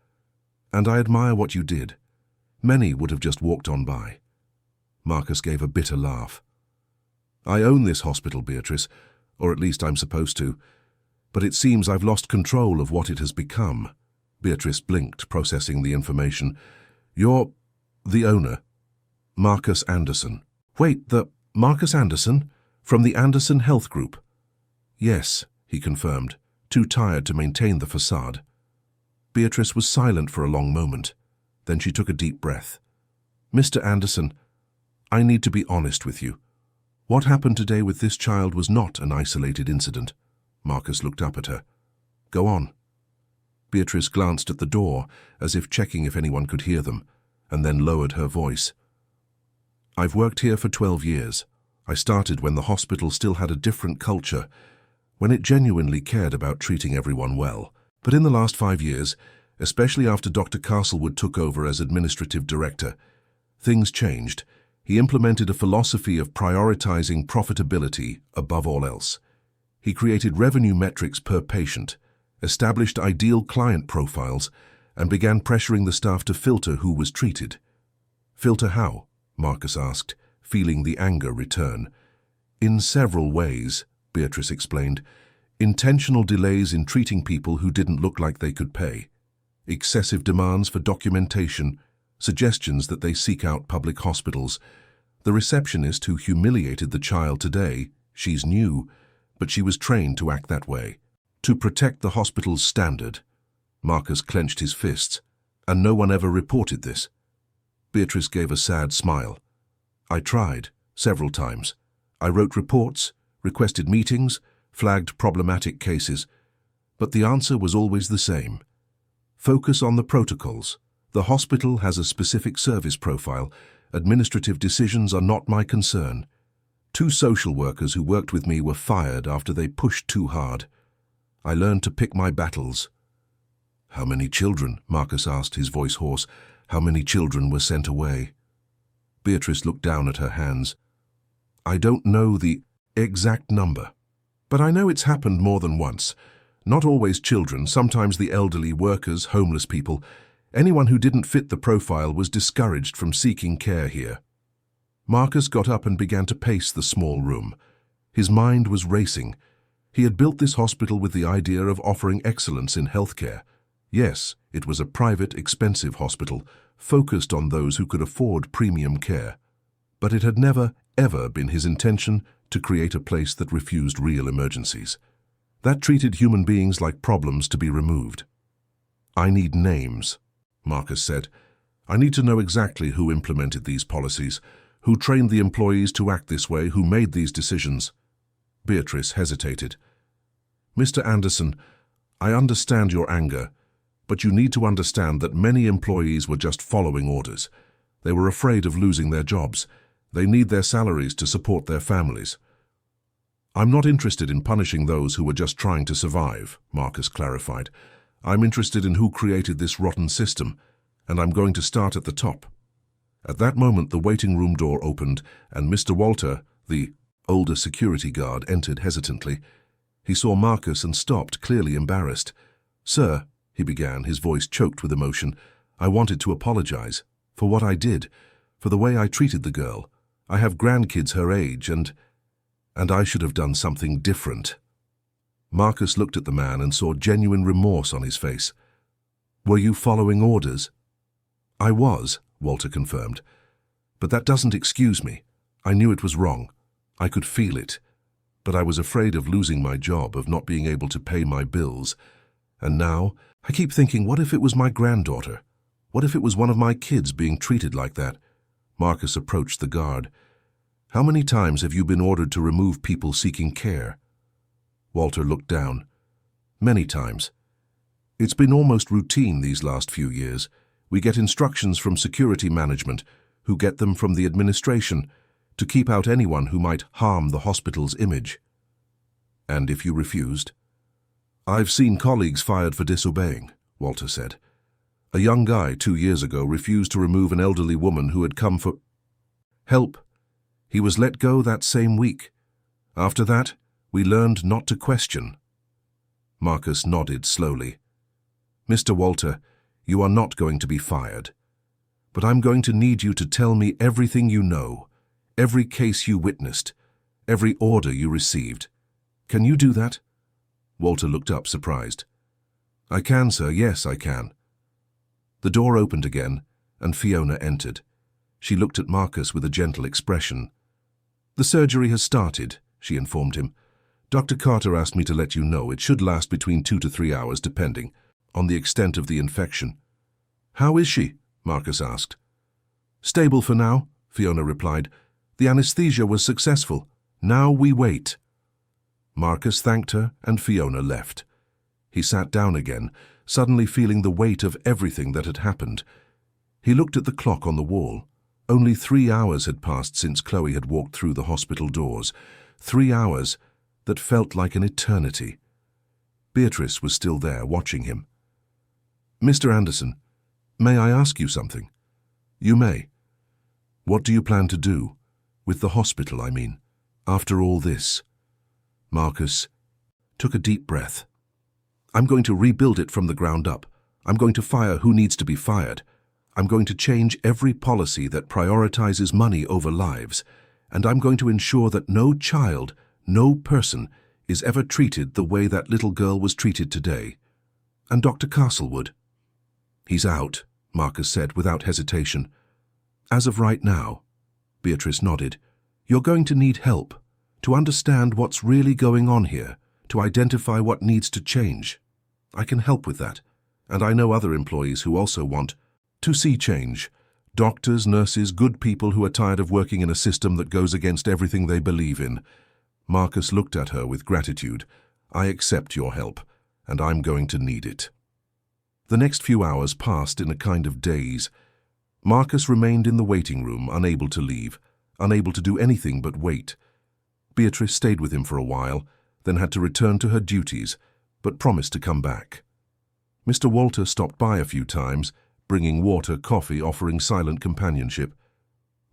and I admire what you did. Many would have just walked on by." Marcus gave a bitter laugh. "I own this hospital, Beatrice, or at least I'm supposed to, but it seems I've lost control of what it has become." Beatrice blinked, processing the information. "You're the owner, Marcus Anderson." "Wait, the Marcus Anderson? From the Anderson Health Group?" "Yes," he confirmed, too tired to maintain the facade. Beatrice was silent for a long moment. Then she took a deep breath. "Mr. Anderson, I need to be honest with you. What happened today with this child was not an isolated incident." Marcus looked up at her. "Go on." Beatrice glanced at the door, as if checking if anyone could hear them, and then lowered her voice. "I've worked here for 12 years. I started when the hospital still had a different culture, when it genuinely cared about treating everyone well. But in the last 5 years, especially after Dr. Castlewood took over as administrative director, things changed. He implemented a philosophy of prioritizing profitability above all else. He created revenue metrics per patient, established ideal client profiles, and began pressuring the staff to filter who was treated." "Filter how?" Marcus asked, feeling the anger return. "In several ways," Beatrice explained. "Intentional delays in treating people who didn't look like they could pay. Excessive demands for documentation, suggestions that they seek out public hospitals. The receptionist who humiliated the child today, she's new, but she was trained to act that way. To protect the hospital's standard." Marcus clenched his fists. "And no one ever reported this?" Beatrice gave a sad smile. "I tried, several times. I wrote reports, requested meetings, flagged problematic cases, but the answer was always the same. Focus on the protocols. The hospital has a specific service profile. Administrative decisions are not my concern." 2 social workers who worked with me were fired after they pushed too hard. I learned to pick my battles. "How many children?" Marcus asked, his voice hoarse. "How many children were sent away?" Beatrice looked down at her hands. "I don't know the exact number, but I know it's happened more than once. Not always children, sometimes the elderly, workers, homeless people. Anyone who didn't fit the profile was discouraged from seeking care here." Marcus got up and began to pace the small room. His mind was racing. He had built this hospital with the idea of offering excellence in healthcare. Yes, it was a private, expensive hospital, focused on those who could afford premium care. But it had never, ever been his intention to create a place that refused real emergencies, that treated human beings like problems to be removed. "I need names," Marcus said. "I need to know exactly who implemented these policies, Who trained the employees to act this way? Who made these decisions? Beatrice hesitated. Mr. Anderson, I understand your anger, but you need to understand that many employees were just following orders. They were afraid of losing their jobs. They need their salaries to support their families. I'm not interested in punishing those who were just trying to survive, Marcus clarified. I'm interested in who created this rotten system, and I'm going to start at the top. At that moment, the waiting room door opened, and Mr. Walter, the older security guard, entered hesitantly. He saw Marcus and stopped, clearly embarrassed. Sir, he began, his voice choked with emotion, I wanted to apologize for what I did, for the way I treated the girl. I have grandkids her age, and I should have done something different. Marcus looked at the man and saw genuine remorse on his face. Were you following orders? I was, Walter confirmed. But that doesn't excuse me. I knew it was wrong. I could feel it. But I was afraid of losing my job, of not being able to pay my bills. And now, I keep thinking, what if it was my granddaughter? What if it was one of my kids being treated like that? Marcus approached the guard. How many times have you been ordered to remove people seeking care? Walter looked down. Many times. It's been almost routine these last few years. We get instructions from security management, who get them from the administration, to keep out anyone who might harm the hospital's image. And if you refused? I've seen colleagues fired for disobeying, Walter said. A young guy 2 years ago refused to remove an elderly woman who had come for help. He was let go that same week. After that, we learned not to question. Marcus nodded slowly. Mr. Walter, you are not going to be fired. But I'm going to need you to tell me everything you know, every case you witnessed, every order you received. Can you do that? Walter looked up, surprised. I can, sir. Yes, I can. The door opened again, and Fiona entered. She looked at Marcus with a gentle expression. The surgery has started, she informed him. Dr. Carter asked me to let you know it should last between 2 to 3 hours, depending on the extent of the infection. How is she? Marcus asked. Stable for now, Fiona replied. The anesthesia was successful. Now we wait. Marcus thanked her, and Fiona left. He sat down again, suddenly feeling the weight of everything that had happened. He looked at the clock on the wall. Only 3 hours had passed since Chloe had walked through the hospital doors. 3 hours that felt like an eternity. Beatrice was still there, watching him. Mr. Anderson, may I ask you something? You may. What do you plan to do? With the hospital, I mean, after all this? Marcus took a deep breath. I'm going to rebuild it from the ground up. I'm going to fire who needs to be fired. I'm going to change every policy that prioritizes money over lives. And I'm going to ensure that no child, no person, is ever treated the way that little girl was treated today. And Dr. Castlewood? He's out, Marcus said without hesitation. As of right now, Beatrice nodded. You're going to need help to understand what's really going on here, to identify what needs to change. I can help with that, and I know other employees who also want to see change. Doctors, nurses, good people who are tired of working in a system that goes against everything they believe in. Marcus looked at her with gratitude. I accept your help, and I'm going to need it. The next few hours passed in a kind of daze. Marcus remained in the waiting room, unable to leave, unable to do anything but wait. Beatrice stayed with him for a while, then had to return to her duties, but promised to come back. Mr. Walter stopped by a few times, bringing water, coffee, offering silent companionship.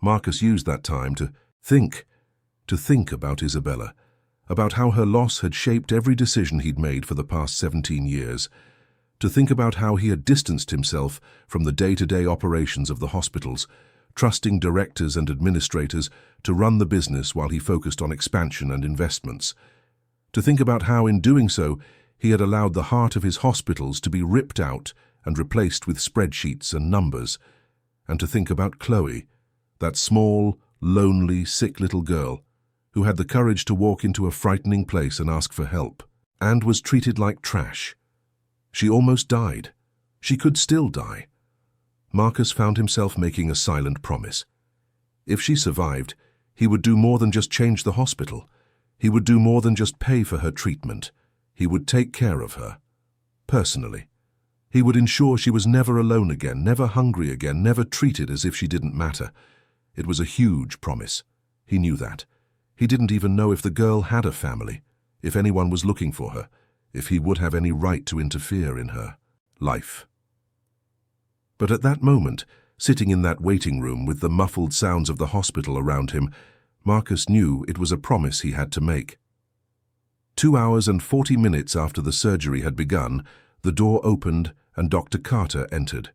Marcus used that time to think about Isabella, about how her loss had shaped every decision he'd made for the past 17 years, to think about how he had distanced himself from the day-to-day operations of the hospitals, trusting directors and administrators to run the business while he focused on expansion and investments, to think about how, in doing so, he had allowed the heart of his hospitals to be ripped out and replaced with spreadsheets and numbers, and to think about Chloe, that small, lonely, sick little girl who had the courage to walk into a frightening place and ask for help, and was treated like trash. She almost died. She could still die. Marcus found himself making a silent promise. If she survived, he would do more than just change the hospital. He would do more than just pay for her treatment. He would take care of her, personally. He would ensure she was never alone again, never hungry again, never treated as if she didn't matter. It was a huge promise. He knew that. He didn't even know if the girl had a family, if anyone was looking for her, if he would have any right to interfere in her life. But at that moment, sitting in that waiting room with the muffled sounds of the hospital around him, Marcus knew it was a promise he had to make. 2 hours and 40 minutes after the surgery had begun, the door opened and Dr. Carter entered.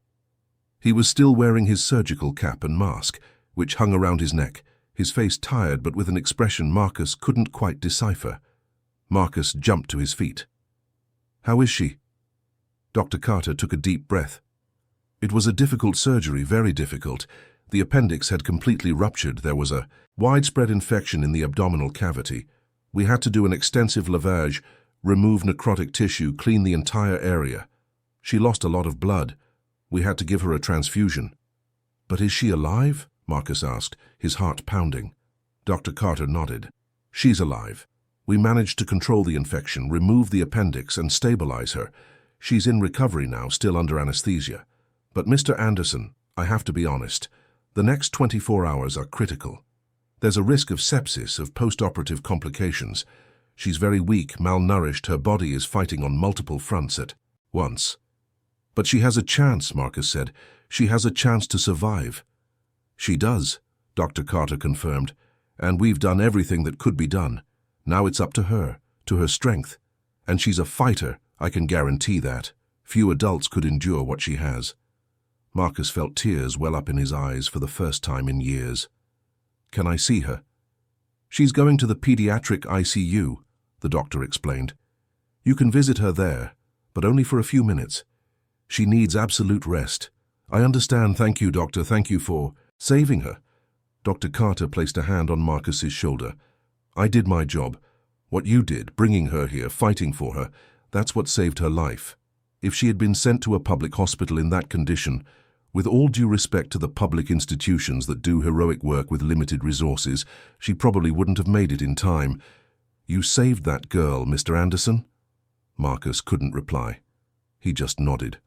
He was still wearing his surgical cap and mask, which hung around his neck, his face tired but with an expression Marcus couldn't quite decipher. Marcus jumped to his feet. "How is she?" Dr. Carter took a deep breath. It was a difficult surgery, very difficult. The appendix had completely ruptured. There was a widespread infection in the abdominal cavity. We had to do an extensive lavage, remove necrotic tissue, clean the entire area. She lost a lot of blood. We had to give her a transfusion. "But is she alive?" Marcus asked, his heart pounding. Dr. Carter nodded. "She's alive. We managed to control the infection, remove the appendix, and stabilize her. She's in recovery now, still under anesthesia. But Mr. Anderson, I have to be honest, the next 24 hours are critical. There's a risk of sepsis, of post-operative complications. She's very weak, malnourished, her body is fighting on multiple fronts at once." "But she has a chance," Marcus said. "She has a chance to survive." "She does," Dr. Carter confirmed, "and we've done everything that could be done. Now it's up to her strength. And she's a fighter, I can guarantee that. Few adults could endure what she has." Marcus felt tears well up in his eyes for the first time in years. "Can I see her?" "She's going to the pediatric ICU," the doctor explained. "You can visit her there, but only for a few minutes. She needs absolute rest." "I understand. Thank you, doctor. Thank you for saving her." Dr. Carter placed a hand on Marcus's shoulder. "I did my job. What you did, bringing her here, fighting for her, that's what saved her life. If she had been sent to a public hospital in that condition, with all due respect to the public institutions that do heroic work with limited resources, she probably wouldn't have made it in time. You saved that girl, Mr. Anderson?" Marcus couldn't reply. He just nodded.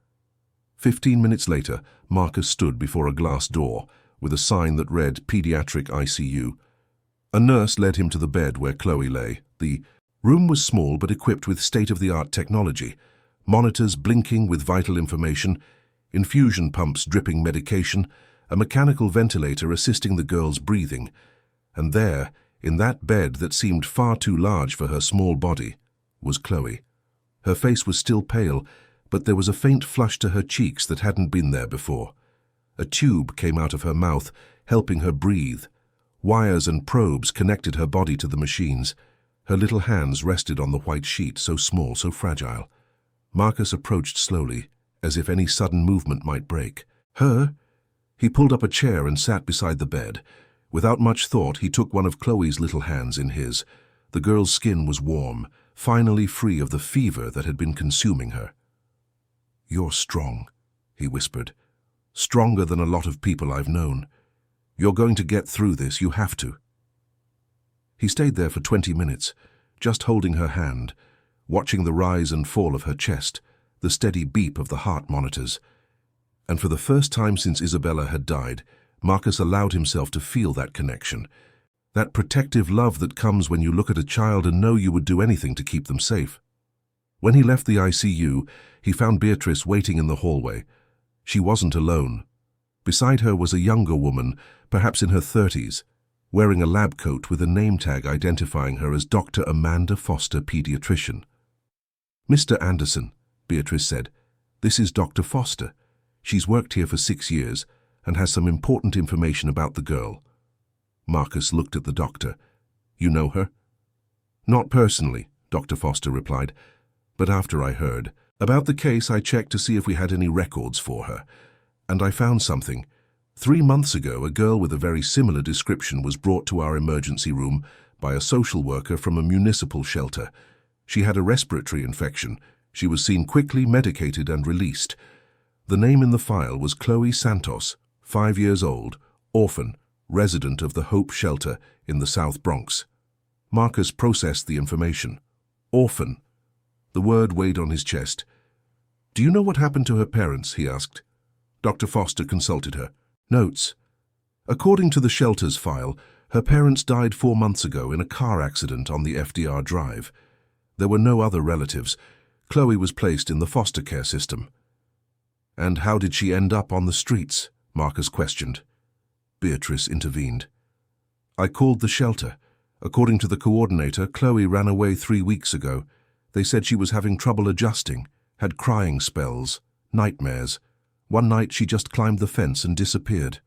15 minutes later, Marcus stood before a glass door with a sign that read Pediatric ICU. A nurse led him to the bed where Chloe lay. The room was small but equipped with state-of-the-art technology, monitors blinking with vital information, infusion pumps dripping medication, a mechanical ventilator assisting the girl's breathing. And there, in that bed that seemed far too large for her small body, was Chloe. Her face was still pale, but there was a faint flush to her cheeks that hadn't been there before. A tube came out of her mouth, helping her breathe. Wires and probes connected her body to the machines. Her little hands rested on the white sheet, so small, so fragile. Marcus approached slowly, as if any sudden movement might break. "Her?" He pulled up a chair and sat beside the bed. Without much thought, he took one of Chloe's little hands in his. The girl's skin was warm, finally free of the fever that had been consuming her. "You're strong," he whispered. "Stronger than a lot of people I've known. You're going to get through this, you have to." He stayed there for 20 minutes, just holding her hand, watching the rise and fall of her chest, the steady beep of the heart monitors. And for the first time since Isabella had died, Marcus allowed himself to feel that connection, that protective love that comes when you look at a child and know you would do anything to keep them safe. When he left the ICU, he found Beatrice waiting in the hallway. She wasn't alone. Beside her was a younger woman, perhaps in her 30s, wearing a lab coat with a name tag identifying her as Dr. Amanda Foster, pediatrician. "Mr. Anderson," Beatrice said, "this is Dr. Foster. She's worked here for 6 years and has some important information about the girl." Marcus looked at the doctor. "You know her?" "Not personally," Dr. Foster replied, "but after I heard about the case, I checked to see if we had any records for her. And I found something. 3 months ago, a girl with a very similar description was brought to our emergency room by a social worker from a municipal shelter. She had a respiratory infection. She was seen quickly, medicated, and released. The name in the file was Chloe Santos, 5 years old, orphan, resident of the Hope Shelter in the South Bronx. Marcus processed the information. Orphan. The word weighed on his chest. "Do you know what happened to her parents?" he asked. Dr. Foster consulted her. Notes. According to the shelter's file, her parents died 4 months ago in a car accident on the FDR Drive. There were no other relatives. Chloe was placed in the foster care system. "And how did she end up on the streets?" Marcus questioned. Beatrice intervened. "I called the shelter. According to the coordinator, Chloe ran away 3 weeks ago. They said she was having trouble adjusting, had crying spells, nightmares. One night she just climbed the fence and disappeared.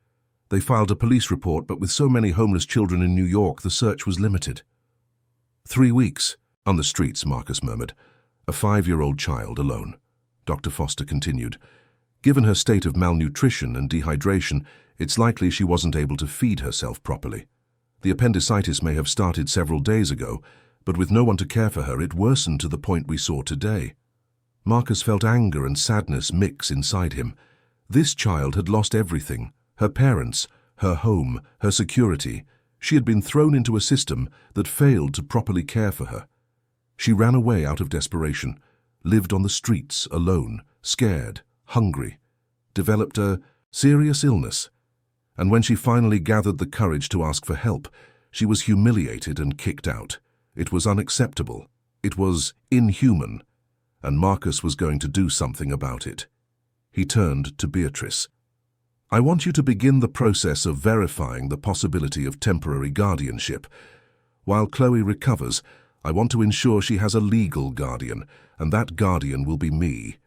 They filed a police report, but with so many homeless children in New York, the search was limited." 3 weeks on the streets, Marcus murmured. "A 5-year-old child alone." Dr. Foster continued. "Given her state of malnutrition and dehydration, it's likely she wasn't able to feed herself properly. The appendicitis may have started several days ago, but with no one to care for her, it worsened to the point we saw today." Marcus felt anger and sadness mix inside him. This child had lost everything: her parents, her home, her security. She had been thrown into a system that failed to properly care for her. She ran away out of desperation, lived on the streets alone, scared, hungry, developed a serious illness. And when she finally gathered the courage to ask for help, she was humiliated and kicked out. It was unacceptable. It was inhuman. And Marcus was going to do something about it. He turned to Beatrice. "I want you to begin the process of verifying the possibility of temporary guardianship. While Chloe recovers, I want to ensure she has a legal guardian, and that guardian will be me."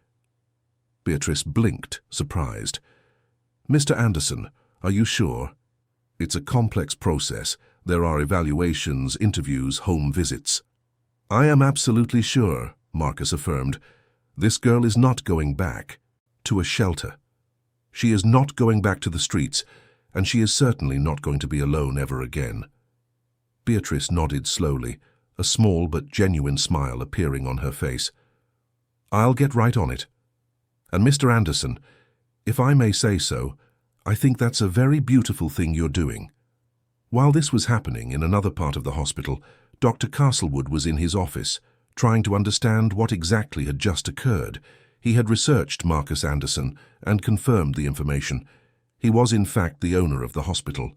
Beatrice blinked, surprised. "Mr. Anderson, are you sure?" "It's a complex process. There are evaluations, interviews, home visits." "I am absolutely sure," Marcus affirmed. "This girl is not going back to a shelter. She is not going back to the streets, and she is certainly not going to be alone ever again." Beatrice nodded slowly, a small but genuine smile appearing on her face. "I'll get right on it. And Mr. Anderson, if I may say so, I think that's a very beautiful thing you're doing." While this was happening in another part of the hospital, Dr. Castlewood was in his office, trying to understand what exactly had just occurred. He had researched Marcus Anderson and confirmed the information. He was in fact the owner of the hospital,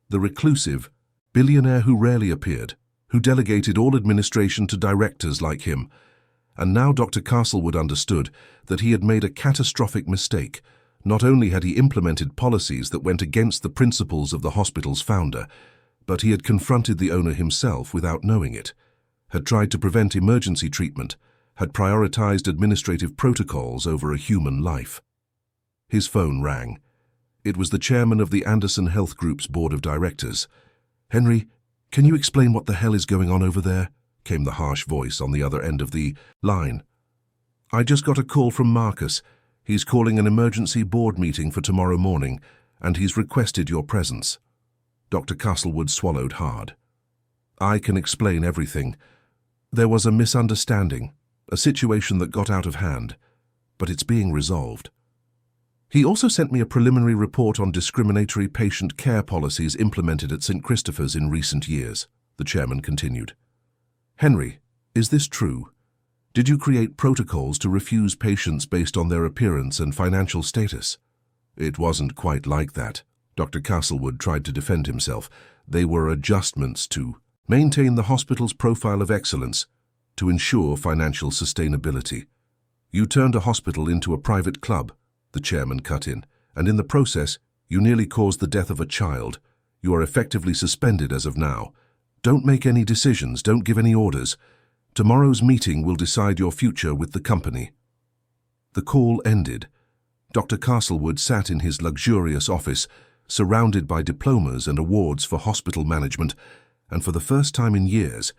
the reclusive billionaire who rarely appeared, who delegated all administration to directors like him. And now Dr. Castlewood understood that he had made a catastrophic mistake. Not only had he implemented policies that went against the principles of the hospital's founder, but he had confronted the owner himself without knowing it, had tried to prevent emergency treatment, had prioritized administrative protocols over a human life. His phone rang. It was the chairman of the Anderson Health Group's board of directors. "Henry, can you explain what the hell is going on over there?" came the harsh voice on the other end of the line. "I just got a call from Marcus. He's calling an emergency board meeting for tomorrow morning, and he's requested your presence." Dr. Castlewood swallowed hard. "I can explain everything. There was a misunderstanding, a situation that got out of hand, but it's being resolved." He also sent me a preliminary report on discriminatory patient care policies implemented at St. Christopher's in recent years, the chairman continued. "Henry, is this true? Did you create protocols to refuse patients based on their appearance and financial status?" "It wasn't quite like that." Dr. Castlewood tried to defend himself. "They were adjustments to maintain the hospital's profile of excellence, to ensure financial sustainability." "You turned a hospital into a private club," the chairman cut in, "and in the process, you nearly caused the death of a child. You are effectively suspended as of now. Don't make any decisions, don't give any orders. Tomorrow's meeting will decide your future with the company." The call ended. Dr. Castlewood sat in his luxurious office, surrounded by diplomas and awards for hospital management, and for the first time in years,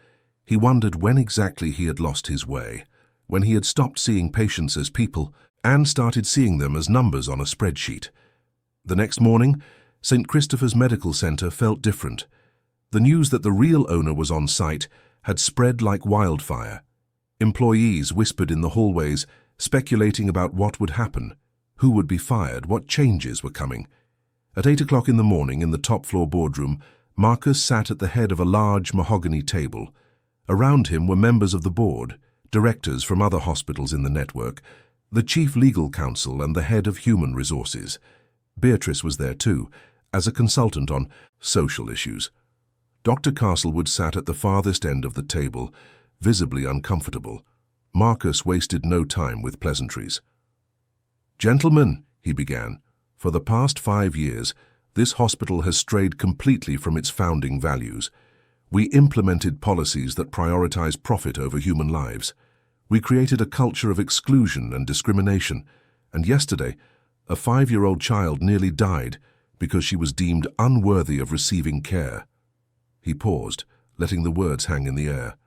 he wondered when exactly he had lost his way, when he had stopped seeing patients as people and started seeing them as numbers on a spreadsheet. The next morning, St. Christopher's Medical Center felt different. The news that the real owner was on site had spread like wildfire. Employees whispered in the hallways, speculating about what would happen, who would be fired, what changes were coming. At 8 o'clock in the morning, in the top-floor boardroom, Marcus sat at the head of a large mahogany table. Around him were members of the board, directors from other hospitals in the network, the chief legal counsel and the head of human resources. Beatrice was there too, as a consultant on social issues. Dr. Castlewood sat at the farthest end of the table, visibly uncomfortable. Marcus wasted no time with pleasantries. "Gentlemen," he began, "for the past 5 years, this hospital has strayed completely from its founding values. We implemented policies that prioritize profit over human lives. We created a culture of exclusion and discrimination, and yesterday, a 5-year-old child nearly died because she was deemed unworthy of receiving care." He paused, letting the words hang in the air.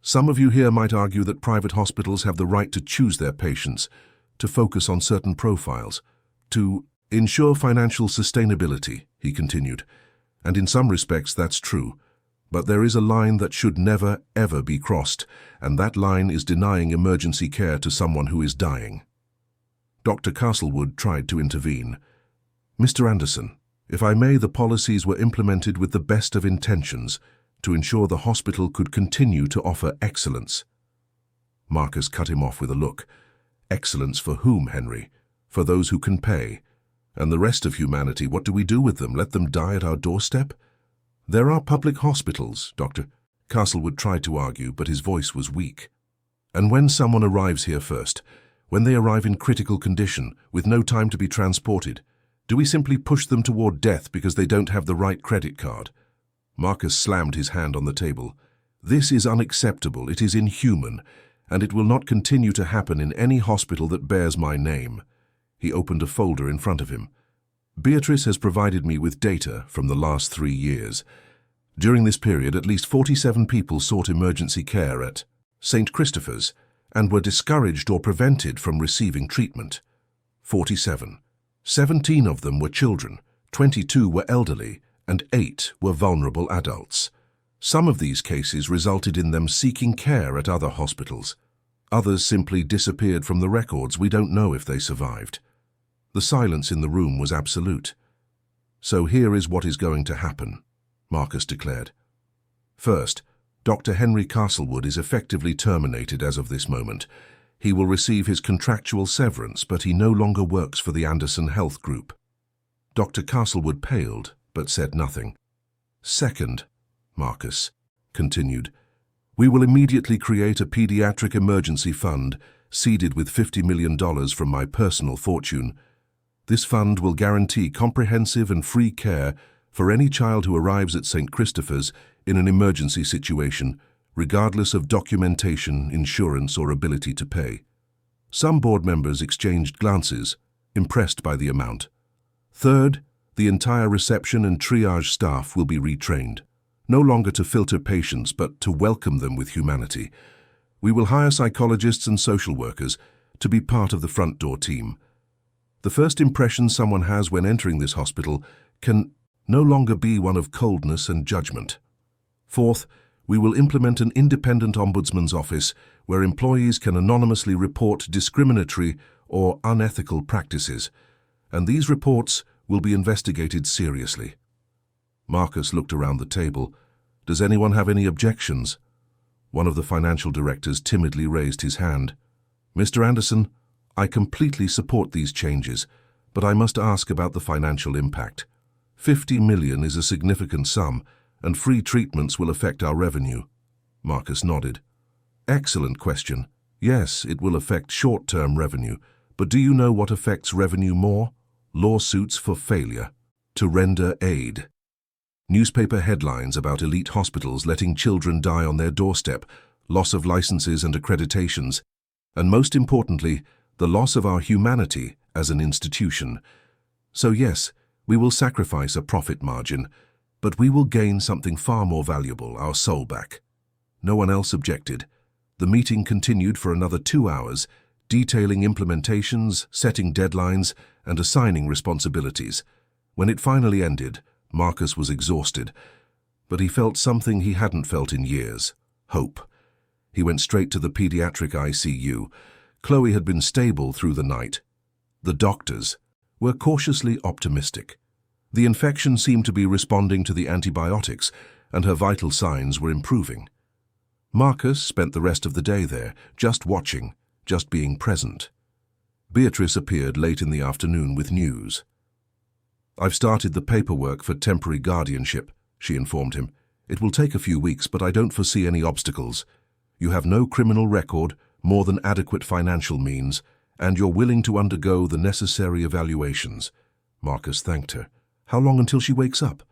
"Some of you here might argue that private hospitals have the right to choose their patients, to focus on certain profiles, to ensure financial sustainability," he continued. "And in some respects that's true. But there is a line that should never, ever be crossed, and that line is denying emergency care to someone who is dying." Dr. Castlewood tried to intervene. "Mr. Anderson, if I may, the policies were implemented with the best of intentions to ensure the hospital could continue to offer excellence." Marcus cut him off with a look. "Excellence for whom, Henry? For those who can pay. And the rest of humanity, what do we do with them? Let them die at our doorstep?" "There are public hospitals, Dr." Castlewood tried to argue, but his voice was weak. "And when someone arrives here first, when they arrive in critical condition, with no time to be transported, do we simply push them toward death because they don't have the right credit card?" Marcus slammed his hand on the table. "This is unacceptable, it is inhuman, and it will not continue to happen in any hospital that bears my name." He opened a folder in front of him. "Beatrice has provided me with data from the last 3 years. During this period, at least 47 people sought emergency care at St. Christopher's and were discouraged or prevented from receiving treatment. 47. 17 of them were children, 22 were elderly, and 8 were vulnerable adults. Some of these cases resulted in them seeking care at other hospitals. Others simply disappeared from the records. We don't know if they survived." The silence in the room was absolute. "So here is what is going to happen," Marcus declared. "First, Dr. Henry Castlewood is effectively terminated as of this moment. He will receive his contractual severance, but he no longer works for the Anderson Health Group." Dr. Castlewood paled, but said nothing. "Second," Marcus continued, "we will immediately create a pediatric emergency fund, seeded with $50 million from my personal fortune. This fund will guarantee comprehensive and free care for any child who arrives at St. Christopher's in an emergency situation, regardless of documentation, insurance, or ability to pay." Some board members exchanged glances, impressed by the amount. "Third, the entire reception and triage staff will be retrained, no longer to filter patients, but to welcome them with humanity. We will hire psychologists and social workers to be part of the front door team. The first impression someone has when entering this hospital can no longer be one of coldness and judgment. Fourth, we will implement an independent ombudsman's office where employees can anonymously report discriminatory or unethical practices, and these reports will be investigated seriously." Marcus looked around the table. "Does anyone have any objections?" One of the financial directors timidly raised his hand. "Mr. Anderson, I completely support these changes, but I must ask about the financial impact. $50 million is a significant sum, and free treatments will affect our revenue." Marcus nodded. "Excellent question. Yes, it will affect short-term revenue, but do you know what affects revenue more? Lawsuits for failure to render aid. Newspaper headlines about elite hospitals letting children die on their doorstep, loss of licenses and accreditations, and most importantly, the loss of our humanity as an institution. So yes, we will sacrifice a profit margin, but we will gain something far more valuable, our soul back." No one else objected. The meeting continued for another 2 hours, detailing implementations, setting deadlines, and assigning responsibilities. When it finally ended, Marcus was exhausted, but he felt something he hadn't felt in years: hope. He went straight to the pediatric ICU. Chloe had been stable through the night. The doctors were cautiously optimistic. The infection seemed to be responding to the antibiotics, and her vital signs were improving. Marcus spent the rest of the day there, just watching, just being present. Beatrice appeared late in the afternoon with news. "I've started the paperwork for temporary guardianship," she informed him. "It will take a few weeks, but I don't foresee any obstacles. You have no criminal record, more than adequate financial means, and you're willing to undergo the necessary evaluations." Marcus thanked her. "How long until she wakes up?"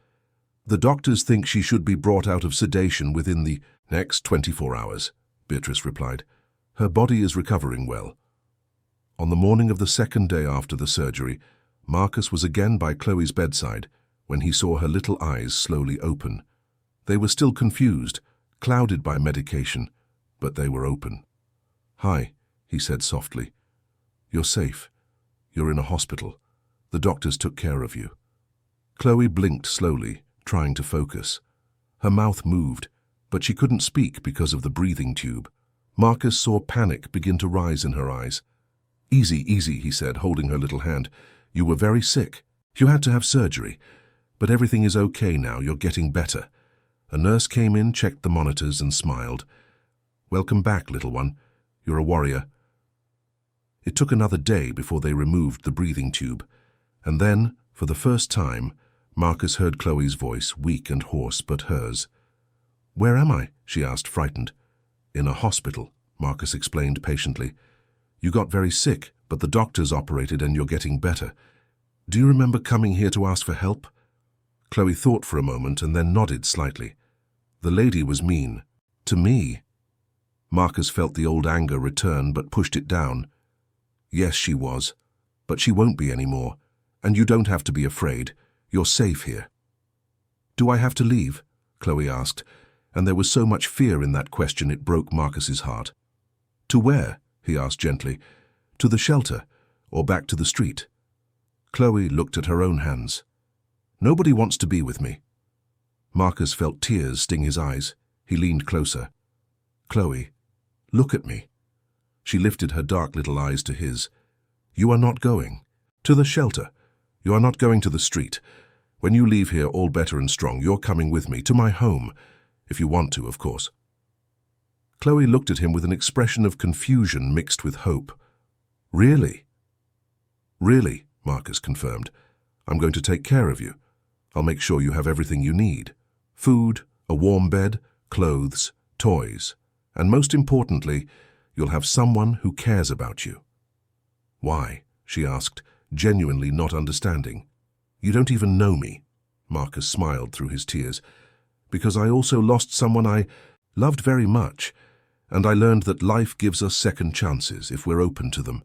"The doctors think she should be brought out of sedation within the next 24 hours, Beatrice replied. "Her body is recovering well." On the morning of the second day after the surgery, Marcus was again by Chloe's bedside when he saw her little eyes slowly open. They were still confused, clouded by medication, but they were open. "Hi," he said softly. "You're safe. You're in a hospital. The doctors took care of you." Chloe blinked slowly, trying to focus. Her mouth moved, but she couldn't speak because of the breathing tube. Marcus saw panic begin to rise in her eyes. "Easy, easy," he said, holding her little hand. "You were very sick. You had to have surgery. But everything is okay now. You're getting better." A nurse came in, checked the monitors, and smiled. "Welcome back, little one. You're a warrior." It took another day before they removed the breathing tube. And then, for the first time, Marcus heard Chloe's voice, weak and hoarse, but hers. "Where am I?" she asked, frightened. "In a hospital," Marcus explained patiently. "You got very sick, but the doctors operated and you're getting better. Do you remember coming here to ask for help?" Chloe thought for a moment and then nodded slightly. "The lady was mean. To me." Marcus felt the old anger return but pushed it down. "Yes, she was. But she won't be anymore. And you don't have to be afraid. You're safe here." "Do I have to leave?" Chloe asked, and there was so much fear in that question it broke Marcus's heart. "To where?" he asked gently. "To the shelter, or back to the street?" Chloe looked at her own hands. "Nobody wants to be with me." Marcus felt tears sting his eyes. He leaned closer. "Chloe, look at me." She lifted her dark little eyes to his. "You are not going to the shelter. You are not going to the street. When you leave here all better and strong, you're coming with me to my home, if you want to, of course." Chloe looked at him with an expression of confusion mixed with hope. "Really?" "Really," Marcus confirmed. "I'm going to take care of you. I'll make sure you have everything you need. Food, a warm bed, clothes, toys. And most importantly, you'll have someone who cares about you." "Why?" she asked, genuinely not understanding. "You don't even know me." Marcus smiled through his tears. "Because I also lost someone I loved very much, and I learned that life gives us second chances if we're open to them.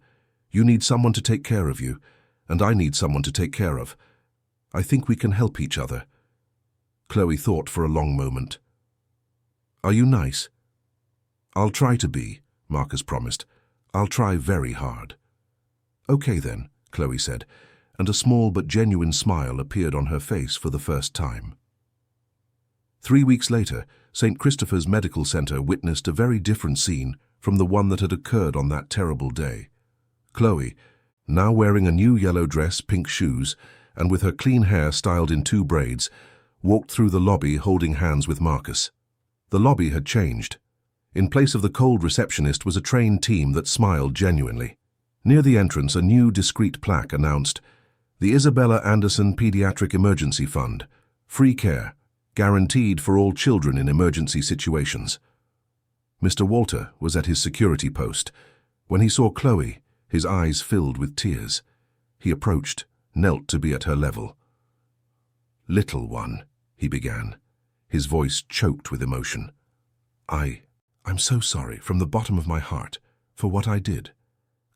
You need someone to take care of you, and I need someone to take care of. I think we can help each other." Chloe thought for a long moment. "Are you nice?" "I'll try to be," Marcus promised. "I'll try very hard." "Okay then," Chloe said, and a small but genuine smile appeared on her face for the first time. 3 weeks later, St. Christopher's Medical Center witnessed a very different scene from the one that had occurred on that terrible day. Chloe, now wearing a new yellow dress, pink shoes, and with her clean hair styled in 2 braids, walked through the lobby holding hands with Marcus. The lobby had changed. In place of the cold receptionist was a trained team that smiled genuinely. Near the entrance, a new discreet plaque announced, "The Isabella Anderson Pediatric Emergency Fund. Free care. Guaranteed for all children in emergency situations." Mr. Walter was at his security post. When he saw Chloe, his eyes filled with tears. He approached, knelt to be at her level. "Little one," he began, his voice choked with emotion. I'm so sorry from the bottom of my heart for what I did."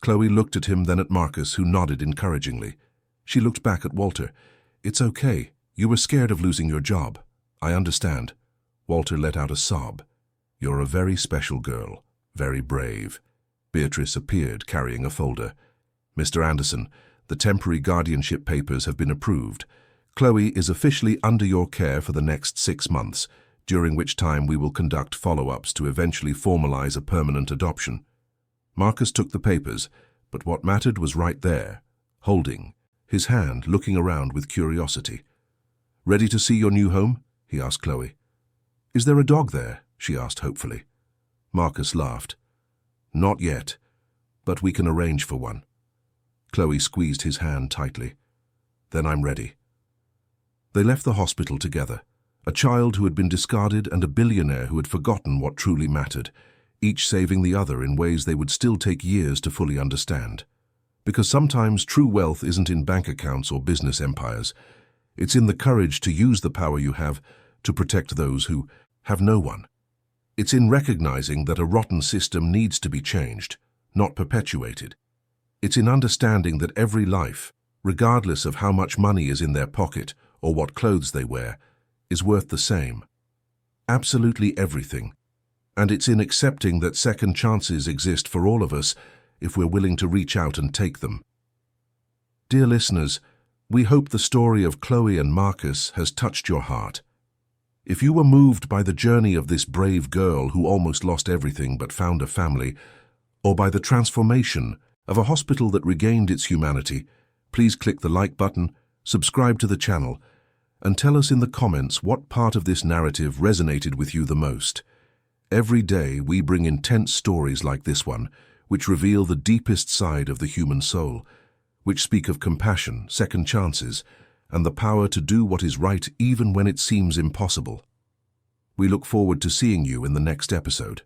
Chloe looked at him, then at Marcus, who nodded encouragingly. She looked back at Walter. "It's okay. You were scared of losing your job. I understand." Walter let out a sob. "You're a very special girl, very brave." Beatrice appeared carrying a folder. "Mr. Anderson, the temporary guardianship papers have been approved. Chloe is officially under your care for the next 6 months, during which time we will conduct follow-ups to eventually formalize a permanent adoption." Marcus took the papers, but what mattered was right there, holding, his hand looking around with curiosity. "Ready to see your new home?" he asked Chloe. "Is there a dog there?" she asked hopefully. Marcus laughed. "Not yet, but we can arrange for one." Chloe squeezed his hand tightly. "Then I'm ready." They left the hospital together, a child who had been discarded and a billionaire who had forgotten what truly mattered, each saving the other in ways they would still take years to fully understand. Because sometimes true wealth isn't in bank accounts or business empires. It's in the courage to use the power you have to protect those who have no one. It's in recognizing that a rotten system needs to be changed, not perpetuated. It's in understanding that every life, regardless of how much money is in their pocket or what clothes they wear, is worth the same. Absolutely everything. And it's in accepting that second chances exist for all of us if we're willing to reach out and take them. Dear listeners, we hope the story of Chloe and Marcus has touched your heart. If you were moved by the journey of this brave girl who almost lost everything but found a family, or by the transformation of a hospital that regained its humanity, please click the like button, subscribe to the channel, and tell us in the comments what part of this narrative resonated with you the most. Every day we bring intense stories like this one, which reveal the deepest side of the human soul, which speak of compassion, second chances, and the power to do what is right even when it seems impossible. We look forward to seeing you in the next episode.